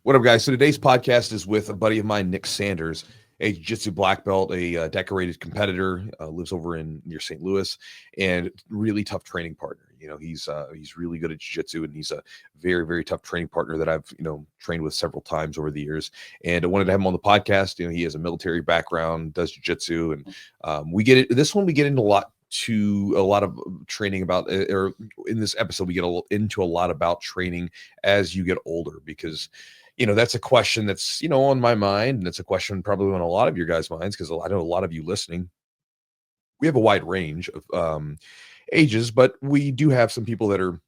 What up, guys? So today's podcast is with a buddy of mine, Nick Sanders, a Jiu-Jitsu Black Belt, a decorated competitor, lives over near St. Louis, and really tough training partner. You know, he's really good at Jiu-Jitsu, and he's a very, very tough training partner that I've trained with several times over the years. And I wanted to have him on the podcast. You know, he has a military background, does Jiu-Jitsu, and we get it. This one we get into a lot of training about, or in this episode we get into a lot about training as you get older, because that's a question that's, on my mind. And it's a question probably on a lot of your guys' minds, because I know a lot of you listening, we have a wide range of ages, but we do have some people that are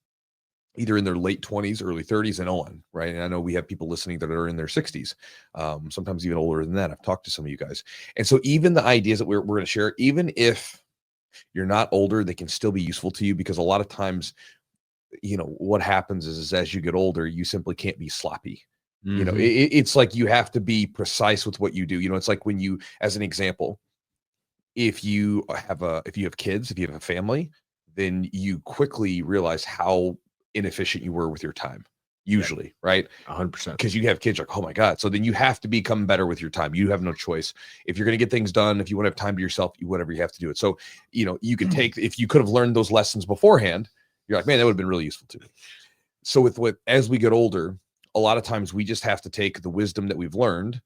either in their late 20s, early 30s and on, right? And I know we have people listening that are in their 60s, sometimes even older than that. I've talked to some of you guys. And so even the ideas that we're going to share, even if you're not older, they can still be useful to you, because a lot of times, what happens is as you get older, you simply can't be sloppy. It's like you have to be precise with what you do. It's like when you, as an example, if you have kids, if you have a family, then you quickly realize how inefficient you were with your time, usually, right? 100%. Because you have kids, like, oh my God. So then you have to become better with your time. You have no choice. If you're going to get things done, if you want to have time to yourself, whatever, you have to do it. So, you can take, if you could have learned those lessons beforehand, you're like, man, that would have been really useful to me. So as we get older, a lot of times we just have to take the wisdom that we've learned.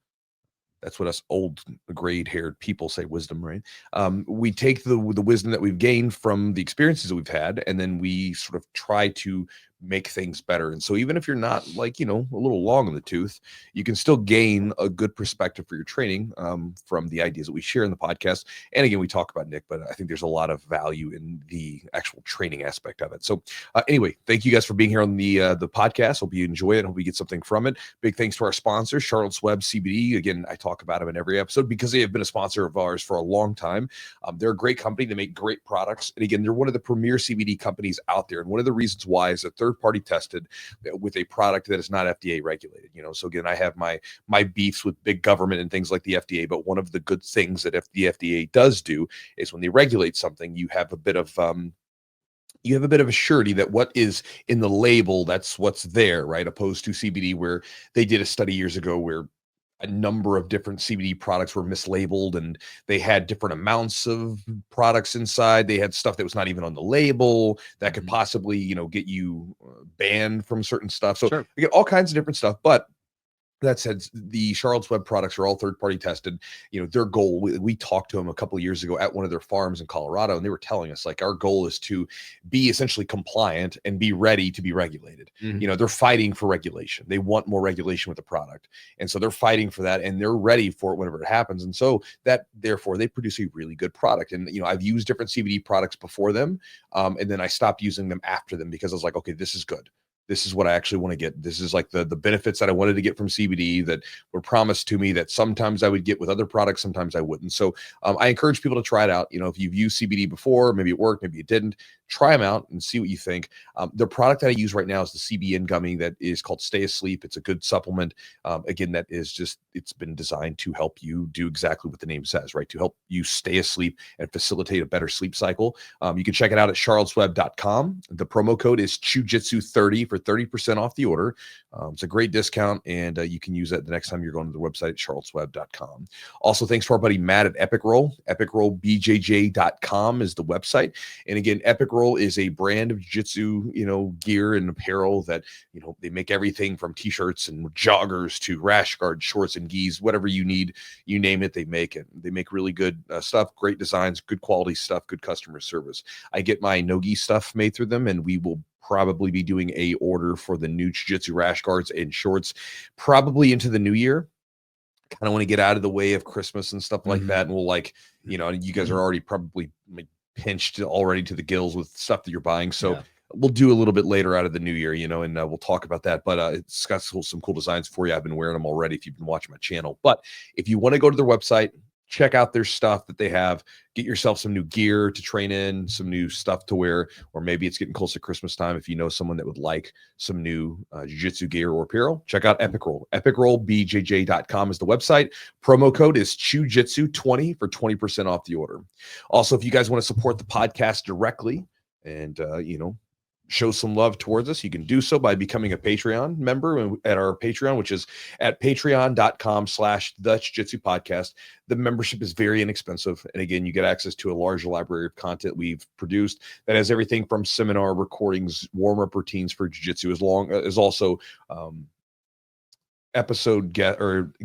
That's what us old gray-haired people say, wisdom, right? We take the wisdom that we've gained from the experiences that we've had, and then we sort of try to make things better. And so even if you're not a little long in the tooth, you can still gain a good perspective for your training from the ideas that we share in the podcast. And again, we talk about Nick, but I think there's a lot of value in the actual training aspect of it. So anyway, thank you guys for being here on the podcast. Hope you enjoy it. Hope you get something from it. Big thanks to our sponsor, Charlotte's Web CBD. Again, I talk about them in every episode because they have been a sponsor of ours for a long time. They're a great company. They make great products. And again, they're one of the premier CBD companies out there. And one of the reasons why is that third-party tested with a product that is not FDA regulated. So again, I have my beefs with big government and things like the FDA, but one of the good things that the FDA does do is when they regulate something, you have a bit of a surety that what is in the label, that's what's there, right? Opposed to CBD, where they did a study years ago where a number of different CBD products were mislabeled, and they had different amounts of products inside. They had stuff that was not even on the label that could possibly, get you banned from certain stuff. So Sure. We get all kinds of different stuff, but that said, the Charlotte's Web products are all third-party tested. Their goal, we talked to them a couple of years ago at one of their farms in Colorado, and they were telling us, like, our goal is to be essentially compliant and be ready to be regulated. They're fighting for regulation. They want more regulation with the product. And so they're fighting for that, and they're ready for it whenever it happens. And so therefore, they produce a really good product. And, I've used different CBD products before them, and then I stopped using them after them because I was like, okay, this is good. This is what I actually want to get. This is like the benefits that I wanted to get from CBD that were promised to me that sometimes I would get with other products, sometimes I wouldn't. So I encourage people to try it out. If you've used CBD before, maybe it worked, maybe it didn't, try them out and see what you think. The product that I use right now is the CBN gummy that is called Stay Asleep. It's a good supplement. Again, that is just, it's been designed to help you do exactly what the name says, right? To help you stay asleep and facilitate a better sleep cycle. You can check it out at charlottesweb.com. The promo code is Chewjitsu30 for 30% off the order. It's a great discount, and you can use that the next time you're going to the website, charlottesweb.com. Also, thanks to our buddy Matt at Epic Roll. EpicRollBJJ.com is the website. And again, Epic Roll is a brand of jiu-jitsu, gear and apparel that, they make everything from t-shirts and joggers to rash guard, shorts and gis, whatever you need, you name it, they make it. They make really good stuff, great designs, good quality stuff, good customer service. I get my no-gi stuff made through them, and we will probably be doing a order for the new jiu-jitsu rash guards and shorts probably into the new year. Kind of want to get out of the way of Christmas and stuff like that. And we'll you guys are already probably pinched already to the gills with stuff that you're buying. So we'll do a little bit later out of the new year, and we'll talk about that. But it's got some cool designs for you. I've been wearing them already if you've been watching my channel. But if you want to go to their website, check out their stuff that they have, get yourself some new gear to train in, some new stuff to wear, or maybe it's getting close to Christmas time. If you know someone that would like some new jiu-jitsu gear or apparel, check out Epic Roll. EpicRollBJJ.com is the website. Promo code is Chewjitsu20 for 20% off the order. Also, if you guys want to support the podcast directly and, show some love towards us, you can do so by becoming a Patreon member at our Patreon, which is at patreon.com/the Jiu-Jitsu podcast. The membership is very inexpensive. And again, you get access to a large library of content we've produced that has everything from seminar recordings, warm-up routines for jiu-jitsu, as long as also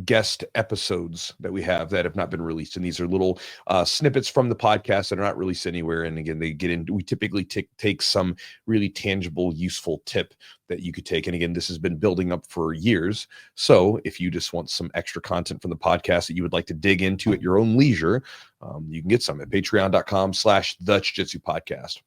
guest episodes that we have that have not been released, and these are little snippets from the podcast that are not released anywhere. And again, they get in, we typically take some really tangible, useful tip that you could take. And again, this has been building up for years, so if you just want some extra content from the podcast that you would like to dig into at your own leisure, you can get some at patreon.com/the Jiu-Jitsu podcast.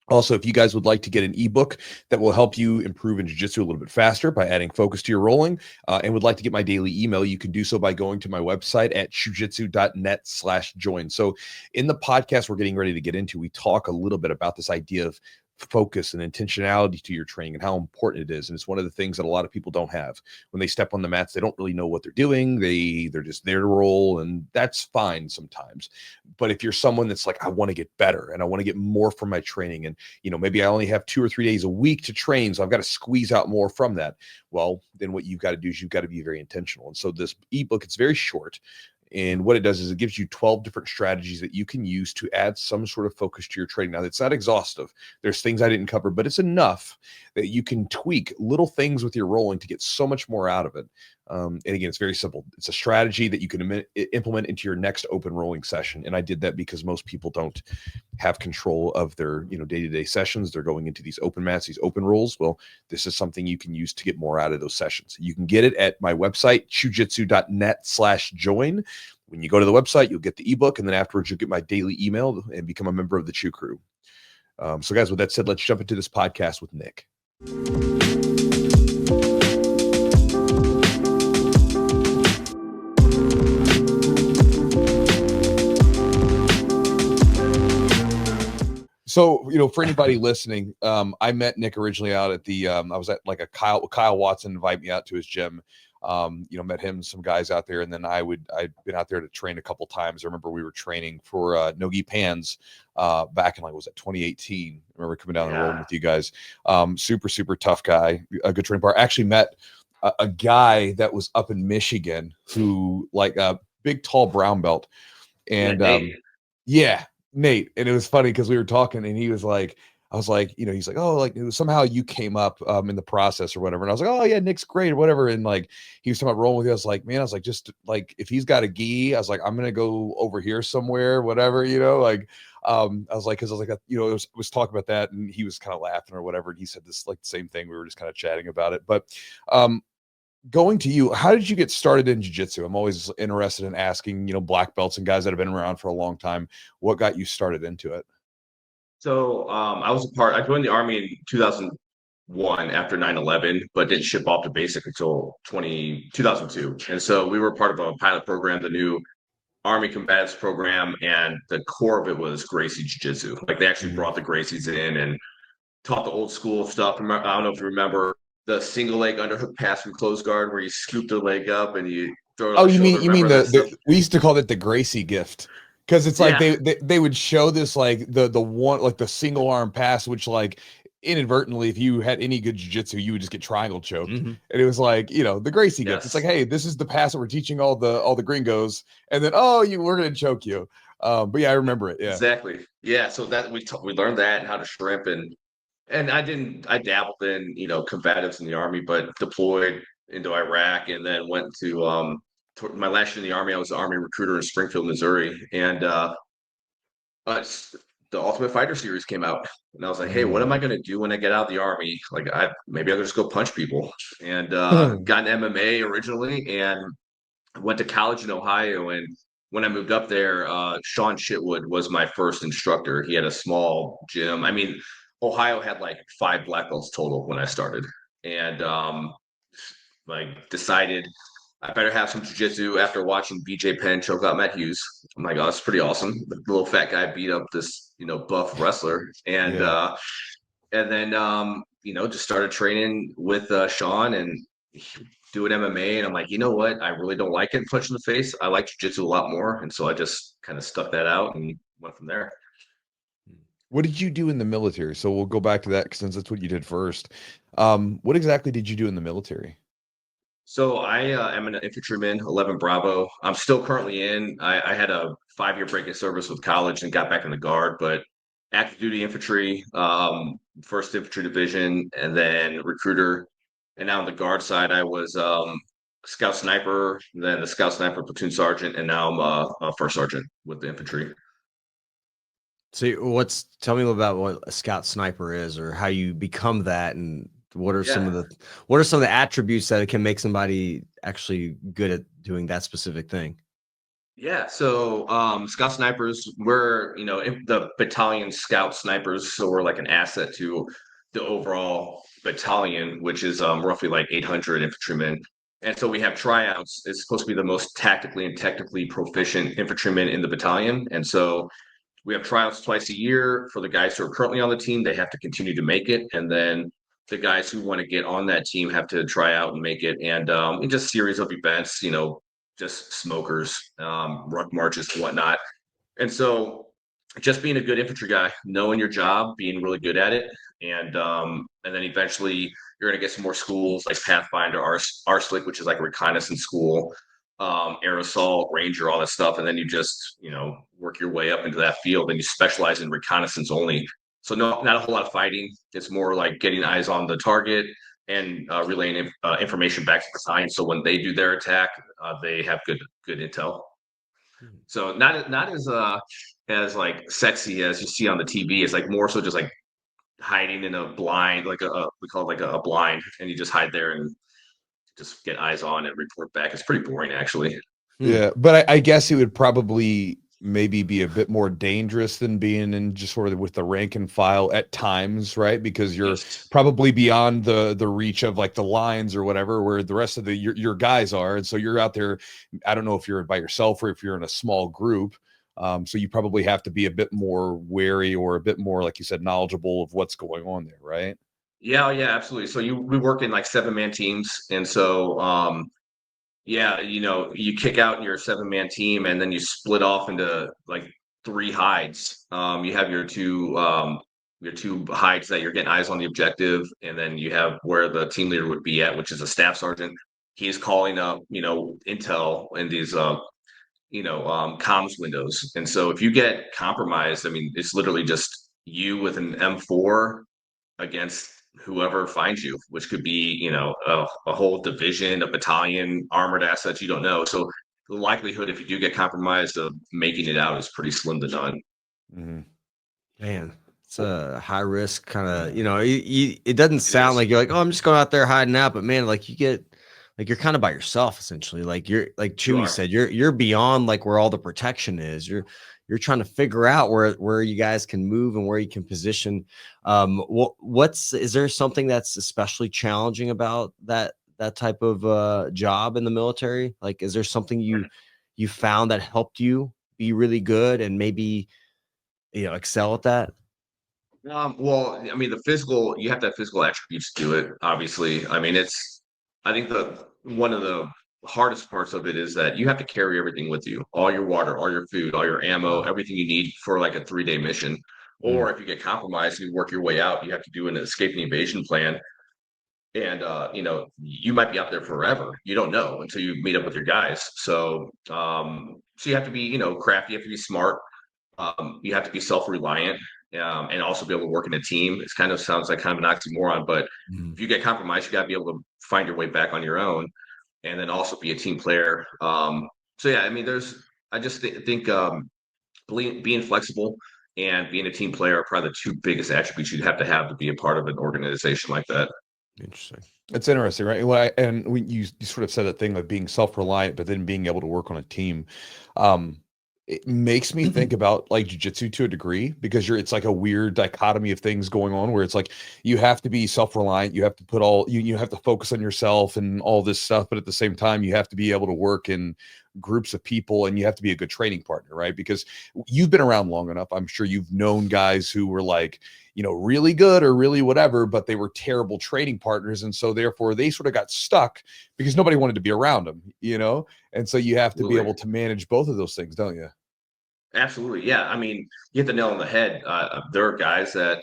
Also, if you guys would like to get an ebook that will help you improve in jiu-jitsu a little bit faster by adding focus to your rolling, and would like to get my daily email, you can do so by going to my website at chewjitsu.net/join. So in the podcast we're getting ready to get into, we talk a little bit about this idea of focus and intentionality to your training and how important it is. And it's one of the things that a lot of people don't have. When they step on the mats, they don't really know what they're doing. They're just there to roll, and that's fine sometimes. But if you're someone that's like, I want to get better and I want to get more from my training, and maybe I only have 2 or 3 days a week to train, so I've got to squeeze out more from that. Well, then what you've got to do is you've got to be very intentional. And so this ebook, it's very short. And what it does is it gives you 12 different strategies that you can use to add some sort of focus to your training. Now, it's not exhaustive. There's things I didn't cover, but it's enough that you can tweak little things with your rolling to get so much more out of it. And again, it's very simple. It's a strategy that you can implement into your next open rolling session. And I did that because most people don't have control of their day-to-day sessions. They're going into these open mats, these open rolls. Well, this is something you can use to get more out of those sessions. You can get it at my website, chewjitsu.net/join. When you go to the website, you'll get the ebook, and then afterwards you'll get my daily email and become a member of the Chew Crew. So guys, with that said, let's jump into this podcast with Nick. So, for anybody listening, I met Nick originally out at the, I was at like a Kyle Watson invited me out to his gym, met him, some guys out there. And then I'd been out there to train a couple times. I remember we were training for Nogi Pans back in 2018. I remember coming down and rolling with you guys. Super, super tough guy, a good training partner. I actually met a guy that was up in Michigan who a big, tall brown belt. And Nate. And it was funny because we were talking and he was like, I was like, he's like, oh, it was somehow you came up in the process or whatever. And I was like, oh yeah, Nick's great or whatever. And he was talking about rolling with you. I was like, man, just if he's got a gi, I was like, I'm going to go over here somewhere, whatever, I was like, it was talking about that. And he was kind of laughing or whatever. And he said this the same thing. We were just kind of chatting about it. But going to you, how did you get started in jiu-jitsu? I'm always interested in asking, black belts and guys that have been around for a long time, what got you started into it? So I joined the Army in 2001 after 9/11, but didn't ship off to basic until 2002. And so we were part of a pilot program, the new Army Combatives program, and the core of it was Gracie Jiu-Jitsu. They actually brought the Gracies in and taught the old school stuff. I don't know if you remember the single leg underhook pass from close guard where you scoop the leg up and you throw it on the shoulder. You mean we used to call it the Gracie gift, because it's they would show this the one the single arm pass, which inadvertently, if you had any good jiu-jitsu, you would just get triangle choked. And it was the Gracie gift. It's hey, this is the pass that we're teaching all the gringos, and then we're gonna choke you. But yeah, I remember it. Yeah, exactly. Yeah, so that we learned that and how to shrimp, and I dabbled in combatives in the Army, but deployed into Iraq and then went to my last year in the Army. I was an Army recruiter in Springfield, Missouri, and the Ultimate Fighter series came out, and I was like, hey, what am I going to do when I get out of the Army? Maybe I'll just go punch people. And got an MMA originally, and went to college in Ohio. And when I moved up there, Sean Shitwood was my first instructor. He had a small gym. I mean, Ohio had 5 black belts total when I started, and decided I better have some jiu-jitsu after watching BJ Penn choke out Matt Hughes. I'm like, oh, that's pretty awesome. The little fat guy beat up this, buff wrestler. And then, just started training with Sean and doing MMA. And I'm like, you know what? I really don't like it punch in the face. I like jiu-jitsu a lot more. And so I just kind of stuck that out and went from there. What did you do in the military? So we'll go back to that since that's what you did first. What exactly did you do in the military? So I am an infantryman, 11 Bravo. I'm still currently in. I had a 5-year break in service with college and got back in the Guard, but active duty infantry, First Infantry Division, and then recruiter. And now on the Guard side, I was Scout Sniper, then the Scout Sniper platoon sergeant, and now I'm a first sergeant with the infantry. So tell me about what a scout sniper is, or how you become that, and what are some Yeah. of the attributes that can make somebody actually good at doing that specific thing? Yeah, so scout snipers, we're in the battalion scout snipers, so we're like an asset to the overall battalion, which is roughly like 800 infantrymen. And so we have tryouts. It's supposed to be the most tactically and technically proficient infantrymen in the battalion. And so we have tryouts twice a year for the guys who are currently on the team. They have to continue to make it, and then the guys who want to get on that team have to try out and make it. And in just series of events, just smokers, ruck marches and whatnot. And so just being a good infantry guy, knowing your job, being really good at it, and then eventually you're gonna get some more schools like Pathfinder, RSLIC, which is like a reconnaissance school, air assault, ranger, all that stuff, and then you just work your way up into that field, and you specialize in reconnaissance only. So no, not a whole lot of fighting. It's more like getting eyes on the target and relaying information back to the battalion. So when they do their attack, they have good intel. So not as like sexy as you see on the TV. It's like more so just like hiding in a blind, like we call it like a blind, and you just hide there and just get eyes on and report back. It's pretty boring actually. Yeah, but I guess it would probably maybe be a bit more dangerous than being in just sort of with the rank and file at times, right? Because you're Yes. probably beyond the reach of like the lines or whatever, where the rest of your guys are, and so you're out there. I don't know if you're by yourself or if you're in a small group. So you probably have to be a bit more wary or a bit more, like you said, knowledgeable of what's going on there, right? Yeah, yeah, absolutely. So we work in like 7-man teams, and so yeah, you kick out your 7-man team, and then you split off into like 3 hides. You have your two hides that you're getting eyes on the objective, and then you have where the team leader would be at, which is a staff sergeant. He's calling up, intel in these comms windows. And so if you get compromised, I mean, it's literally just you with an M4 against whoever finds you, which could be, a whole division, a battalion, armored assets, you don't know. So the likelihood, if you do get compromised, of making it out is pretty slim to none. Mm-hmm. Man, it's a high risk kind of, it doesn't sound is. like you're like, oh, I'm just going out there hiding out, but man, like you're kind of by yourself essentially. Like like You Chewy are. said, you're beyond like where all the protection is. You're trying to figure out where you guys can move and where you can position. Is there something that's especially challenging about that type of job in the military? Like, is there something you found that helped you be really good and maybe excel at that? Well, I mean, you have to have physical attributes to do it, obviously. I mean, I think one of the hardest parts of it is that you have to carry everything with you, all your water, all your food, all your ammo, Wow. everything you need for like a 3-day mission. Mm. Or if you get compromised, you work your way out, you have to do an escape and evasion plan. And, you might be out there forever. You don't know until you meet up with your guys. So you have to be, crafty, you have to be smart. You have to be self-reliant, and also be able to work in a team. It kind of sounds like kind of an oxymoron, but Mm. if you get compromised, you got to be able to find your way back on your own, and then also be a team player. So yeah, I mean, I just think being flexible and being a team player are probably the two biggest attributes you'd have to be a part of an organization like that. Interesting. It's interesting, right? And when you sort of said that thing of being self-reliant, but then being able to work on a team, it makes me think about like jiu-jitsu to a degree, because it's like a weird dichotomy of things going on where it's like you have to be self-reliant, you have to put you have to focus on yourself and all this stuff, but at the same time you have to be able to work in groups of people, and you have to be a good training partner, right? Because you've been around long enough, I'm sure you've known guys who were like, really good or really whatever, but they were terrible trading partners. And so therefore they sort of got stuck because nobody wanted to be around them, And so you have to be Absolutely. able to manage both of those things, don't you? Absolutely. Yeah. I mean, you hit the nail on the head. There are guys that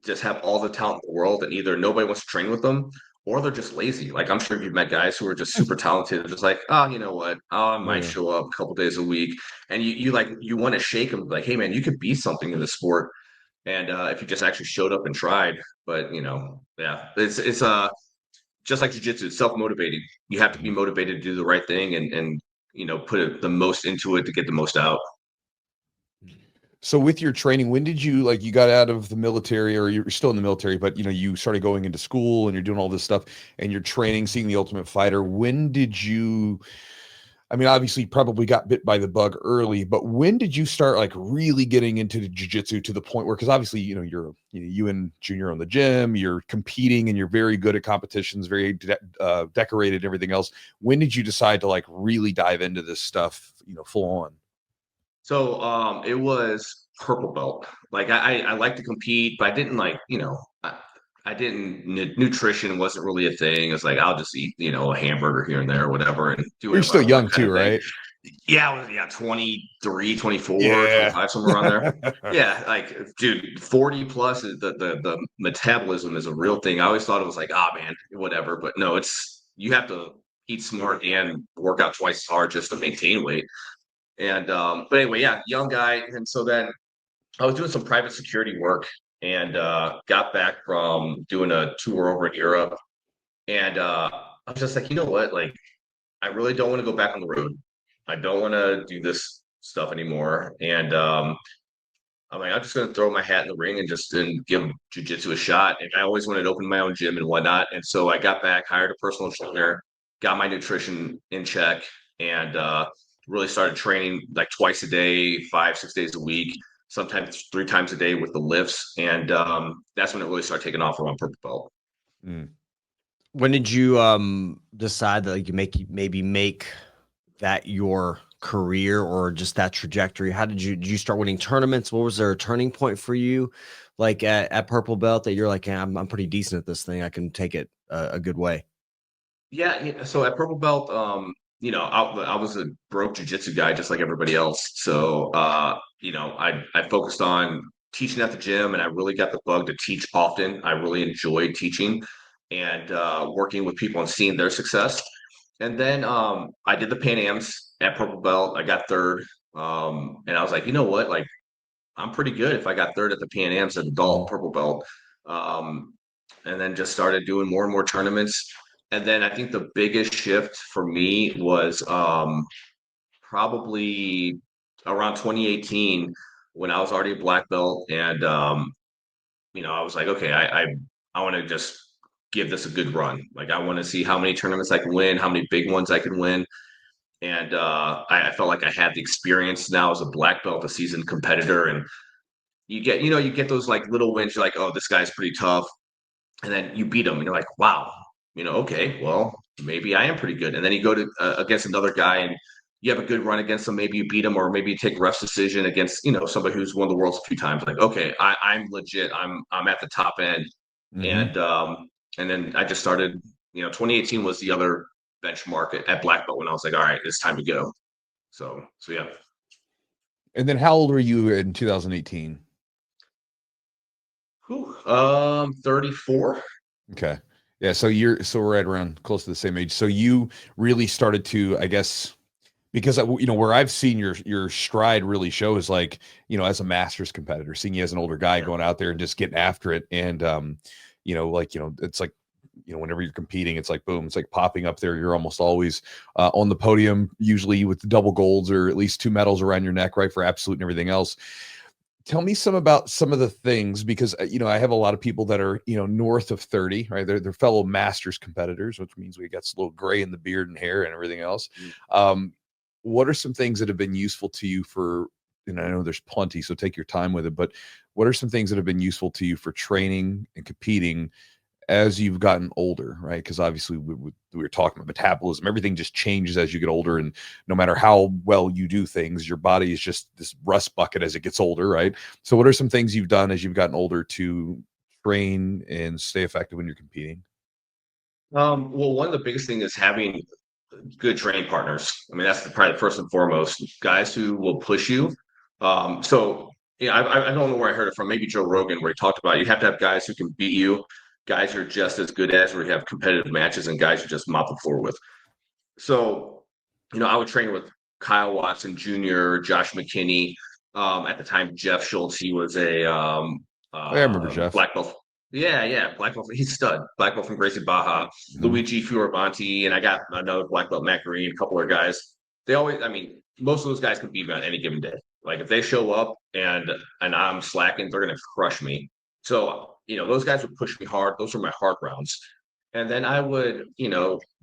just have all the talent in the world and either nobody wants to train with them or they're just lazy. Like I'm sure you've met guys who are just super talented and just like, oh, you know what? Oh, I Oh might yeah. show up a couple days a week. And you like you want to shake them like, hey man, you could be something in the sport. And if you just actually showed up and tried, but yeah, it's just like jiu-jitsu, it's self-motivating. You have to be Mhm. motivated to do the right thing and put the most into it to get the most out. So with your training, when did you like you got out of the military or you're still in the military, but you started going into school and you're doing all this stuff and you're training, seeing the Ultimate Fighter. When did you I mean, obviously you probably got bit by the bug early, but when did you start like really getting into the jiu-jitsu to the point where because obviously, you and Junior on the gym, you're competing and you're very good at competitions, very decorated and everything else. When did you decide to like really dive into this stuff, full on? So it was purple belt. Like I like to compete, but I didn't like, I didn't nutrition wasn't really a thing. It's like I'll just eat, a hamburger here and there or whatever and do You're whatever still I want young kind too, of thing. right? Yeah, I was 23, 24, Yeah. 25, somewhere around there. Yeah, like dude, 40 plus is the metabolism is a real thing. I always thought it was like, ah man, whatever. But no, it's you have to eat smart and work out twice as hard just to maintain weight. And but anyway, yeah, young guy. And so then I was doing some private security work and got back from doing a tour over in Europe. And I was just like, you know what? Like, I really don't want to go back on the road. I don't want to do this stuff anymore. And I'm like, I'm just going to throw my hat in the ring and just give jujitsu a shot. And I always wanted to open my own gym and whatnot. And so I got back, hired a personal trainer, got my nutrition in check, and really started training like twice a day, 5, 6 days a week, sometimes 3 times a day with the lifts. And that's when it really started taking off around purple belt. Mm. When did you decide that like you maybe make that your career or just that trajectory? How did you start winning tournaments? What was there a turning point for you, like at purple belt that you're like, yeah, I'm pretty decent at this thing. I can take it a good way. Yeah. So at purple belt, I was a broke jujitsu guy just like everybody else. So, I focused on teaching at the gym and I really got the bug to teach often. I really enjoyed teaching and working with people and seeing their success. And then I did the Pan Ams at purple belt. I got third. And I was like, you know what? Like, I'm pretty good if I got third at the Pan Ams at adult Mhm. purple belt. Um, and then just started doing more and more tournaments. And then I think the biggest shift for me was probably around 2018 when I was already a black belt, and I was like, okay, I want to just give this a good run. Like I want to see how many tournaments I can win, how many big ones I can win. And I felt like I had the experience now as a black belt, a seasoned competitor, and you get those like little wins. You're like, oh, this guy's pretty tough, and then you beat him, and you're like, wow, okay, well, maybe I am pretty good. And then you go to against another guy, and you have a good run against him. Maybe you beat him, or maybe you take ref's decision against somebody who's won the world's a few times. Like, okay, I'm legit. I'm at the top end, Mhm. and then I just started. 2018 was the other benchmark at black belt when I was like, all right, it's time to go. So yeah. And then how old were you in 2018? Whew. 34. Okay. Yeah, so we're at around close to the same age. So you really started to, I guess, because where I've seen your stride really show is like, as a masters competitor, seeing you as an older guy Yeah. going out there and just getting after it. And it's like, whenever you're competing, it's like boom, it's like popping up there. You're almost always on the podium, usually with the double golds or at least 2 medals around your neck, right? For absolute and everything else. Tell me about some of the things because I have a lot of people that are north of 30, right? They're fellow masters competitors, which means we got a little gray in the beard and hair and everything else. What are some things that have been useful to you for, and I know there's plenty, so take your time with it, but what are some things that have been useful to you for training and competing as you've gotten older, right? Because obviously we were talking about metabolism. Everything just changes as you get older, and no matter how well you do things, your body is just this rust bucket as it gets older, right? So, what are some things you've done as you've gotten older to train and stay effective when you're competing? Well, one of the biggest things is having good training partners. I mean, that's probably the first and foremost. Guys who will push you, So yeah, I don't know where I heard it from. Maybe Joe Rogan, where he talked about you have to have guys who can beat you, guys you're just as good as, where you have competitive matches, and guys you just mop the floor with. So, I would train with Kyle Watson Jr., Josh McKinney. At the time, Jeff Schultz, he was a I remember Jeff. black belt. Yeah, black belt. He's stud. Black belt from Gracie Baja, Mhm. Luigi Fioravanti, and I got another black belt, Matt Green, a couple of guys. They always, I mean, most of those guys can beat me on any given day. Like if they show up and I'm slacking, they're gonna crush me. So, those guys would push me hard. Those were my hard rounds. And then I would,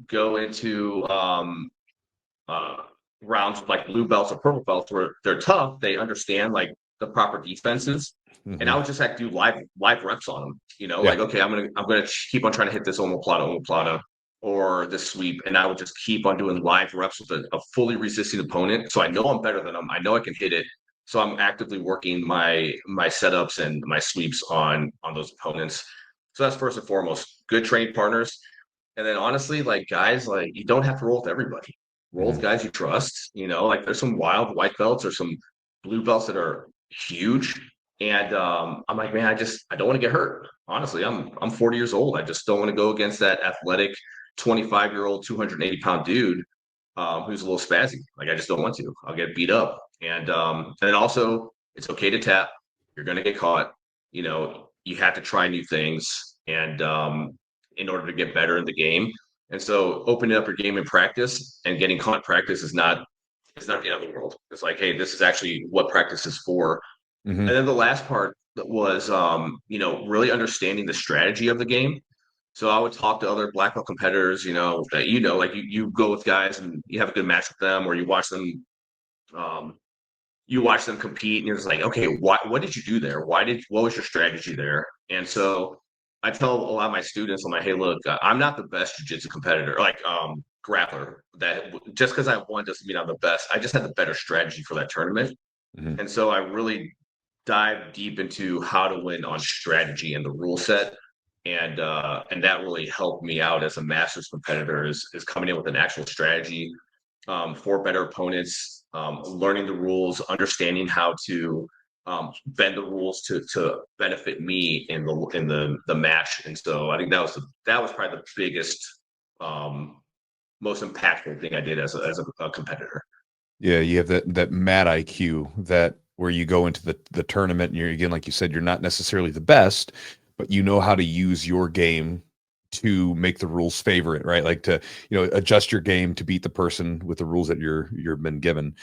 go into uh, rounds with like blue belts or purple belts where they're tough. They understand like the proper defenses, and I Mhm. would just like do live reps on them. Yeah. Like okay, I'm gonna keep on trying to hit this omoplata, or this sweep, and I would just keep on doing live reps with a fully resisting opponent. So I know I'm better than them. I know I can hit it. So I'm actively working my setups and my sweeps on those opponents. So that's first and foremost. Good trained partners. And then honestly, like guys, like you don't have to roll with everybody. Roll with Mhm. guys you trust. Like there's some wild white belts or some blue belts that are huge. And I'm like, man, I don't want to get hurt. Honestly, I'm 40 years old. I just don't want to go against that athletic 25-year-old, 280-pound dude who's a little spazzy. Like I just don't want to. I'll get beat up. And then also it's okay to tap. You're gonna get caught. You have to try new things. And in order to get better in the game. And so opening up your game in practice and getting caught in practice is not the end of the world. It's like, hey, this is actually what practice is for. And Mhm. then the last part was really understanding the strategy of the game. So I would talk to other black belt competitors, that like you go with guys and you have a good match with them, or um, you watch them compete, and you're just like, okay, what did you do there? What was your strategy there? And so I tell a lot of my students, I'm like, hey, look, I'm not the best jiu-jitsu competitor, like grappler. That just because I won doesn't mean I'm the best. I just had the better strategy for that tournament. Mhm. And so I really dive deep into how to win on strategy and the rule set. And that really helped me out as a masters competitor is coming in with an actual strategy for better opponents, learning the rules, understanding how to bend the rules to benefit me in the match. And so I think that was probably the biggest, most impactful thing I did as a competitor. Yeah, you have that mad IQ that where you go into the tournament and you're again, like you said, you're not necessarily the best, but you know how to use your game to make the rules favor it, right? Like to, adjust your game to beat the person with the rules that you're been given.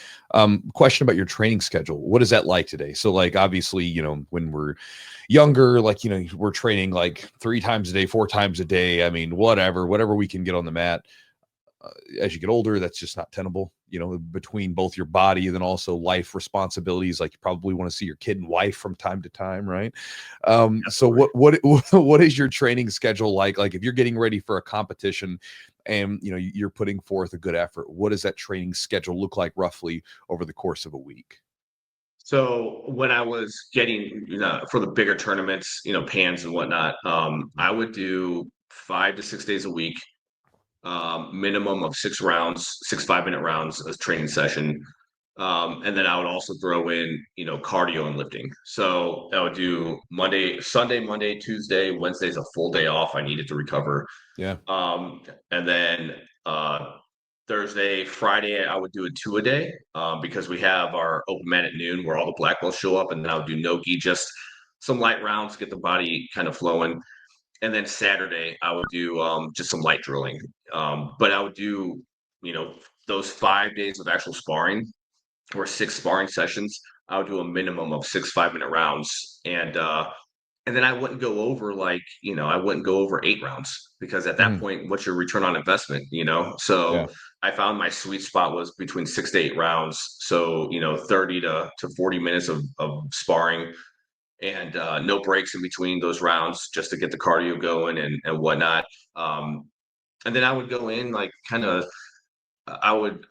Question about your training schedule. What is that like today? So like obviously, when we're younger, like, we're training like 3 times a day, 4 times a day. I mean, whatever we can get on the mat. As you get older, that's just not tenable, between both your body and then also life responsibilities. Like you probably want to see your kid and wife from time to time, right? So what is your training schedule like? Like if you're getting ready for a competition and you're putting forth a good effort, what does that training schedule look like roughly over the course of a week? So when I was getting, for the bigger tournaments, pans and whatnot, I would do 5 to 6 days a week, minimum of 6 rounds, 6 5-minute rounds as training session. And then I would also throw in, cardio and lifting. So I would do Sunday, Monday, Tuesday, Wednesday's a full day off. I needed to recover. Yeah. And then Thursday, Friday, I would do a 2 a day because we have our open mat at noon where all the black belts show up, and then I would do no-gi, just some light rounds, get the body kind of flowing. And then Saturday, I would do just some light drilling. But I would do, those 5 days of actual sparring or 6 sparring sessions. I would do a minimum of 6 5-minute rounds. And then I wouldn't go over I wouldn't go over 8 rounds because at that Mhm. point, what's your return on investment? Yeah. So I found my sweet spot was between 6 to 8 rounds. So, 30 to 40 minutes of sparring and no breaks in between those rounds just to get the cardio going and whatnot. Um, and then I would go in like kind of, I would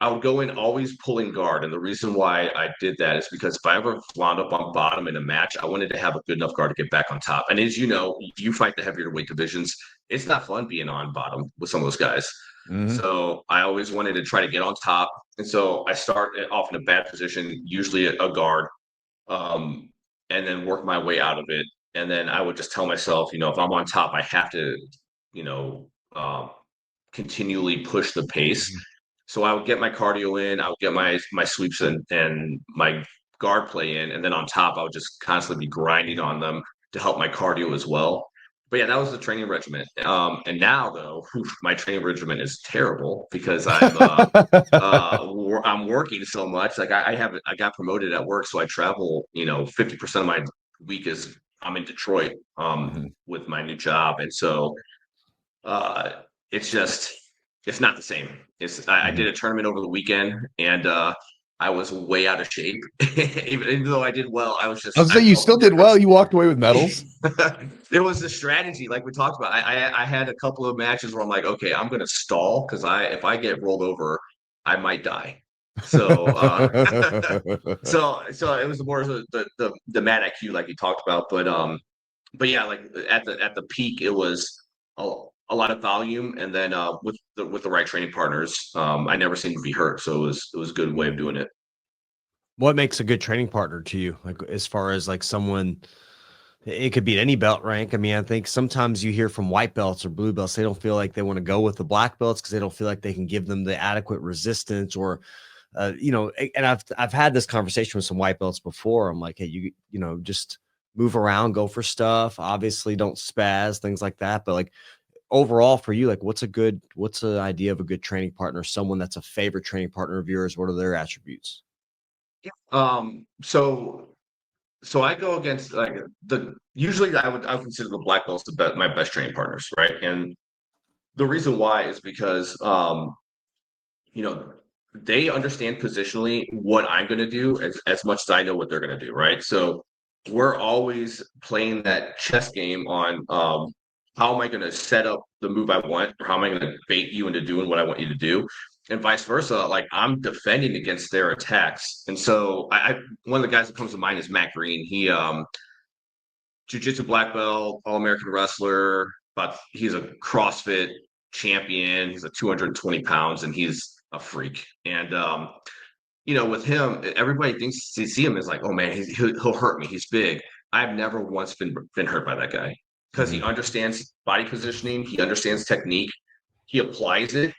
I would go in always pulling guard. And the reason why I did that is because if I ever wound up on bottom in a match, I wanted to have a good enough guard to get back on top. And as you know, if you fight the heavier weight divisions, it's not fun being on bottom with some of those guys. So I always wanted to try to get on top. And so I start off in a bad position, usually a guard, and then work my way out of it. And then I would just tell myself, if I'm on top, I have to, you know, um, continually push the pace. So I would get my cardio in, I would get my sweeps and my guard play in, and then on top, I would just constantly be grinding on them to help my cardio as well. But yeah, that was the training regimen. And now though, my training regimen is terrible because I'm working so much. Like I got promoted at work, so I travel. 50% of my week is I'm in Detroit with my new job, and so uh, it's just it's not the same. I did a tournament over the weekend, and I was way out of shape. Even though I did well, I was I just was I saying you felt still did well. You walked away with medals. There was a strategy, like we talked about. I had a couple of matches where I'm like, okay, I'm going to stall because if I get rolled over, I might die. So so it was more of the mad IQ like you talked about, but yeah, like at the peak, it was a lot of volume, and then with the right training partners, I never seemed to be hurt, so it was a good way of doing it. What makes a good training partner to you? Like as far as like someone, it could be at any belt rank. I mean, I think sometimes you hear from white belts or blue belts, they don't feel like they want to go with the black belts because they don't feel like they can give them the adequate resistance or and I've had this conversation with some white belts before. I'm like, hey, just move around, go for stuff. Obviously, don't spaz, things like that. But like overall for you, like what's the idea of a good training partner? Someone that's a favorite training partner of yours. What are their attributes? So I go against like usually I would consider the black belts my best training partners, right? And the reason why is because you know, they understand positionally what I'm going to do as much as I know what they're going to do, right? So we're always playing that chess game on how am I going to set up the move I want, or how am I going to bait you into doing what I want you to do, and vice versa. Like I'm defending against their attacks, and so one of the guys that comes to mind is Matt Green. He Jiu-Jitsu Black Belt, All American wrestler, but he's a CrossFit champion. He's a 220 pounds, and he's a freak. And with him, everybody thinks they see him as like, oh man, he'll hurt me. He's big. I've never once been hurt by that guy because he understands body positioning. He understands technique. He applies it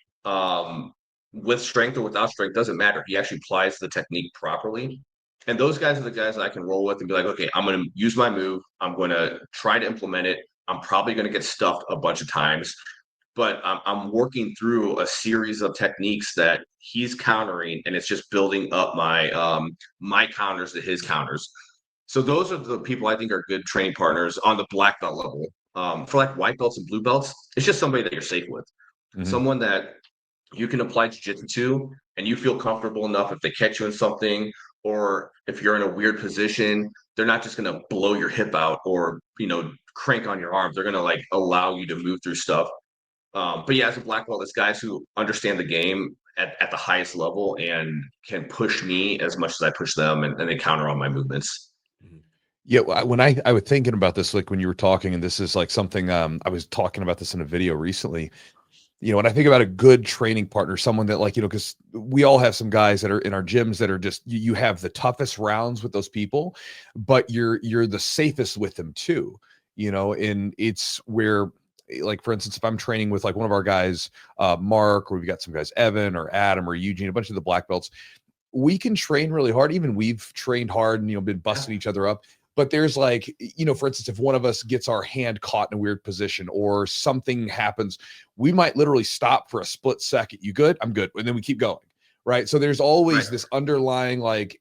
with strength or without strength, doesn't matter. He actually applies the technique properly. And those guys are the guys that I can roll with and be like, okay, I'm going to use my move. I'm going to try to implement it. I'm probably going to get stuffed a bunch of times, but I'm working through a series of techniques that he's countering, and it's just building up my counters to his counters. So those are the people I think are good training partners on the black belt level. For like white belts and blue belts, it's just somebody that you're safe with, someone that you can apply jiu-jitsu to, and you feel comfortable enough if they catch you in something, or if you're in a weird position, they're not just going to blow your hip out or crank on your arms. They're going to like allow you to move through stuff. But yeah, as a black belt, it's guys who understand the game at the highest level and can push me as much as I push them, and they counter on my movements. Yeah, when I was thinking about this, like when you were talking, and this is like something I was talking about this in a video recently. When I think about a good training partner, someone that like, because we all have some guys that are in our gyms that are just, you have the toughest rounds with those people, but you're the safest with them too, and it's where, like, for instance, if I'm training with like one of our guys, Mark, or we've got some guys, Evan or Adam or Eugene, a bunch of the black belts, we can train really hard. Even we've trained hard and, been busting each other up. But there's like, for instance, if one of us gets our hand caught in a weird position or something happens, we might literally stop for a split second. You good? I'm good. And then we keep going. Right. So there's always this underlying, like,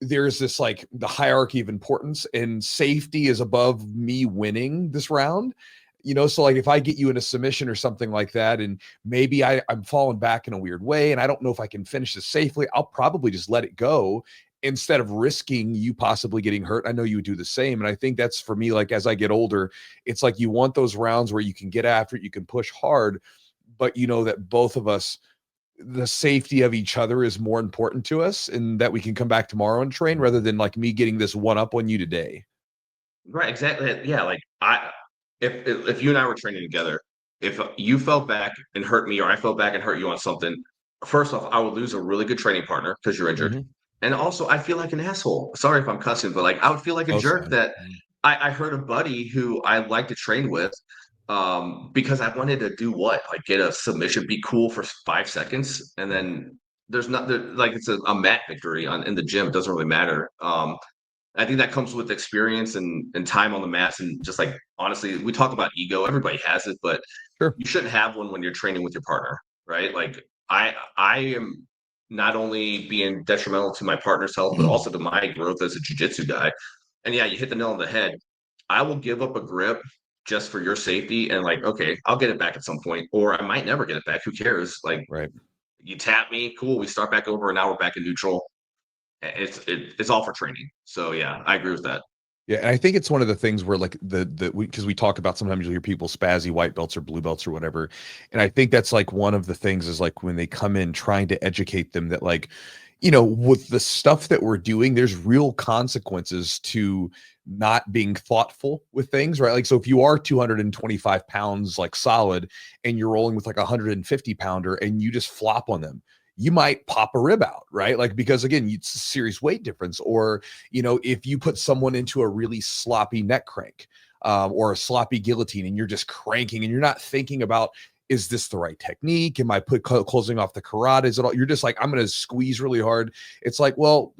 there's this like the hierarchy of importance, and safety is above me winning this round. So like if I get you in a submission or something like that, and maybe I'm falling back in a weird way and I don't know if I can finish this safely, I'll probably just let it go instead of risking you possibly getting hurt. I know you would do the same. And I think that's for me, like as I get older, it's like you want those rounds where you can get after it, you can push hard, but that both of us, the safety of each other is more important to us, and that we can come back tomorrow and train rather than like me getting this one up on you today. Right. Exactly. Yeah. Like if you and I were training together, if you fell back and hurt me, or I fell back and hurt you on something, first off, I would lose a really good training partner because you're injured. Mhm. And also, I feel like an asshole. Sorry if I'm cussing, but like I would feel like a Oh, it's jerk fine. that I hurt a buddy who I like to train with, because I wanted to do what? Like get a submission, be cool for 5 seconds, and then there's not there, like it's a mat victory in the gym. It doesn't really matter. I think that comes with experience and time on the mats, and just like honestly, we talk about ego. Everybody has it, but Sure. you shouldn't have one when you're training with your partner, right? Like I am not only being detrimental to my partner's health, but also to my growth as a jiu-jitsu guy. And yeah, you hit the nail on the head. I will give up a grip just for your safety, and like, okay, I'll get it back at some point, or I might never get it back. Who cares? Like, Right. you tap me, cool. We start back over, and now we're back in neutral. It's all for training. So yeah, I agree with that. Yeah, and I think it's one of the things where like because we talk about, sometimes you'll hear people spazzy white belts or blue belts or whatever, and I think that's like one of the things is like when they come in trying to educate them that like, with the stuff that we're doing, there's real consequences to not being thoughtful with things, right? Like, so if you are 225 pounds like solid and you're rolling with like a 150 pounder and you just flop on them, you might pop a rib out, right? Like, because again, it's a serious weight difference. Or, if you put someone into a really sloppy neck crank, or a sloppy guillotine, and you're just cranking and you're not thinking about, is this the right technique? Am I closing off the carotid? Is it all, you're just like, I'm going to squeeze really hard. It's like, well,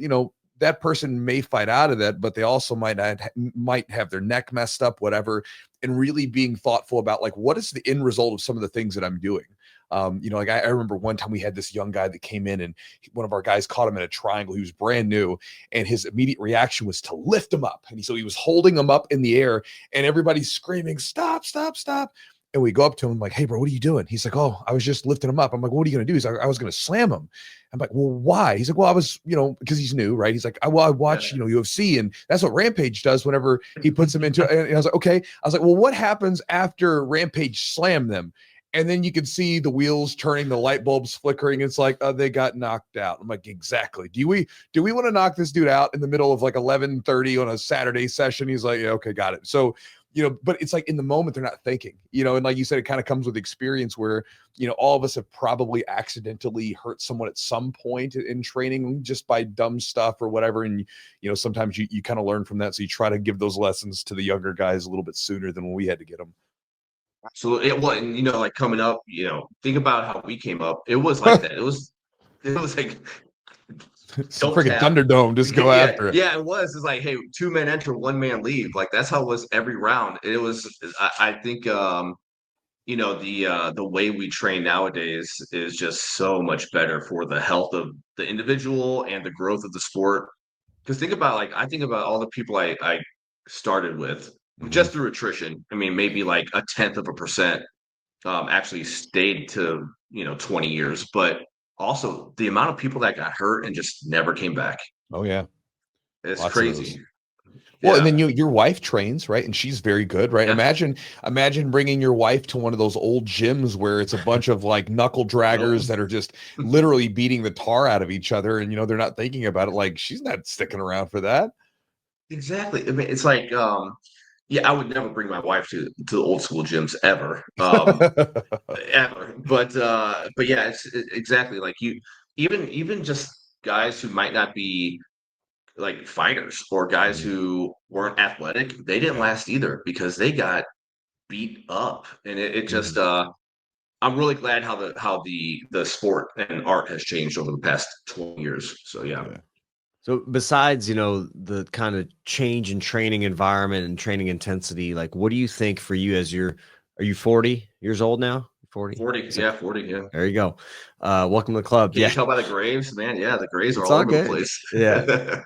that person may fight out of that, but they also might have their neck messed up, whatever. And really being thoughtful about like, what is the end result of some of the things that I'm doing? Like I remember one time we had this young guy that came in, and one of our guys caught him in a triangle. He was brand new, and his immediate reaction was to lift him up. And so he was holding him up in the air, and everybody's screaming, "Stop, stop, stop." And we go up to him like, "Hey, bro, what are you doing?" He's like, "Oh, I was just lifting him up." I'm like, "What are you going to do?" He's like, "I was going to slam him." I'm like, "Well, why?" He's like, "Well, I was, because he's new, right?" He's like, I watch, UFC, and that's what Rampage does whenever he puts them into it. And I was like, okay. I was like, well, what happens after Rampage slammed them? And then you can see the wheels turning, the light bulbs flickering. It's like, oh, they got knocked out. I'm like, exactly. Do we want to knock this dude out in the middle of like 11:30 on a Saturday session? He's like, yeah, okay, got it. So, but it's like in the moment they're not thinking, and like you said, it kind of comes with experience where, all of us have probably accidentally hurt someone at some point in training just by dumb stuff or whatever. And, sometimes you kind of learn from that. So you try to give those lessons to the younger guys a little bit sooner than when we had to get them. Absolutely. Well, and like coming up, think about how we came up. It was like that. It was like It's a don't freaking tap. Thunderdome. Just go Yeah, after it. yeah, it was. It's like, hey, 2 men enter, 1 man leave. Like that's how it was every round. It was. I think the way we train nowadays is just so much better for the health of the individual and the growth of the sport. Because think about I think about all the people I started with just through attrition. I mean, maybe like 1/10% actually stayed to 20 years, but also the amount of people that got hurt and just never came back. Oh yeah, It's lots of those. crazy. Well, and Yeah. then your wife trains, right? And she's very good, right? Yeah. Imagine bringing your wife to one of those old gyms where it's a bunch of like knuckle draggers that are just literally beating the tar out of each other, and they're not thinking about it. Like, she's not sticking around for that. Exactly. I mean, it's like, yeah, I would never bring my wife to the old school gyms ever, ever. But yeah, exactly like you. Even just guys who might not be like fighters or guys who weren't athletic, they didn't Yeah. last either because they got beat up, and it just. Mhm. I'm really glad how the sport and art has changed over the past 20 years. So yeah. Yeah. So besides, the kind of change in training environment and training intensity, like what do you think for you are you 40 years old now? 40? 40, yeah, 40, yeah. There you go. Welcome to the club. Can Yeah. you tell by the graves, man? Yeah, the graves are It's all all over the good. place. Yeah.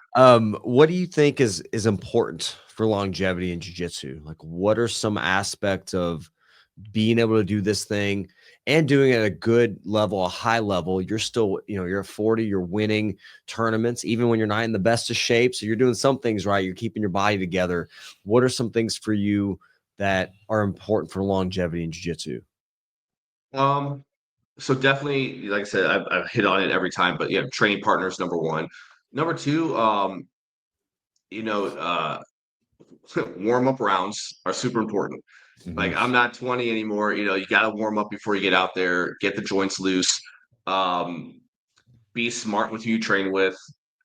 What do you think is important for longevity in jiu-jitsu? Like what are some aspects of being able to do this thing and doing it at a good level, a high level? You're still, you're 40, you're winning tournaments, even when you're not in the best of shape. So you're doing some things right. You're keeping your body together. What are some things for you that are important for longevity in jiu-jitsu? So definitely, like I said, I've hit on it every time, but yeah, training partners, number one. Number two, you know, uh, warm up rounds are super important. Like I'm not 20 anymore. You know, you got to warm up before you get out there, get the joints loose, be smart with who you train with.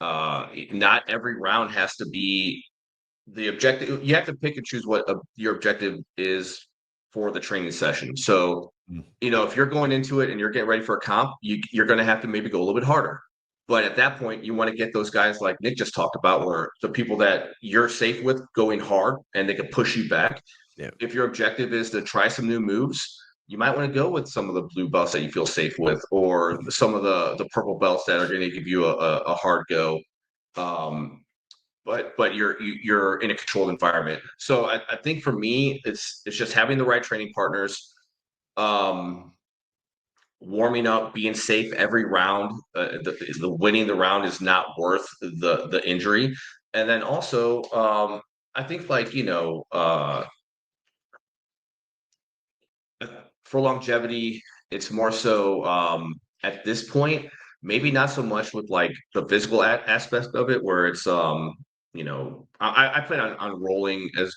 Not every round has to be the objective. You have to pick and choose what your objective is for the training session. So, Mm. you know, if you're going into it and you're getting ready for a comp, you're going to have to maybe go a little bit harder. But at that point, you want to get those guys like Nick just talked about, where the people that you're safe with going hard and they can push you back. Yeah. If your objective is to try some new moves, you might want to go with some of the blue belts that you feel safe with, or some of the purple belts that are going to give you a hard go. But you're in a controlled environment. So I think for me, it's just having the right training partners, warming up, being safe every round. The winning the round is not worth the injury. And then also, I think like for longevity, it's more so at this point, maybe not so much with like the physical aspect of it, where it's I plan on rolling as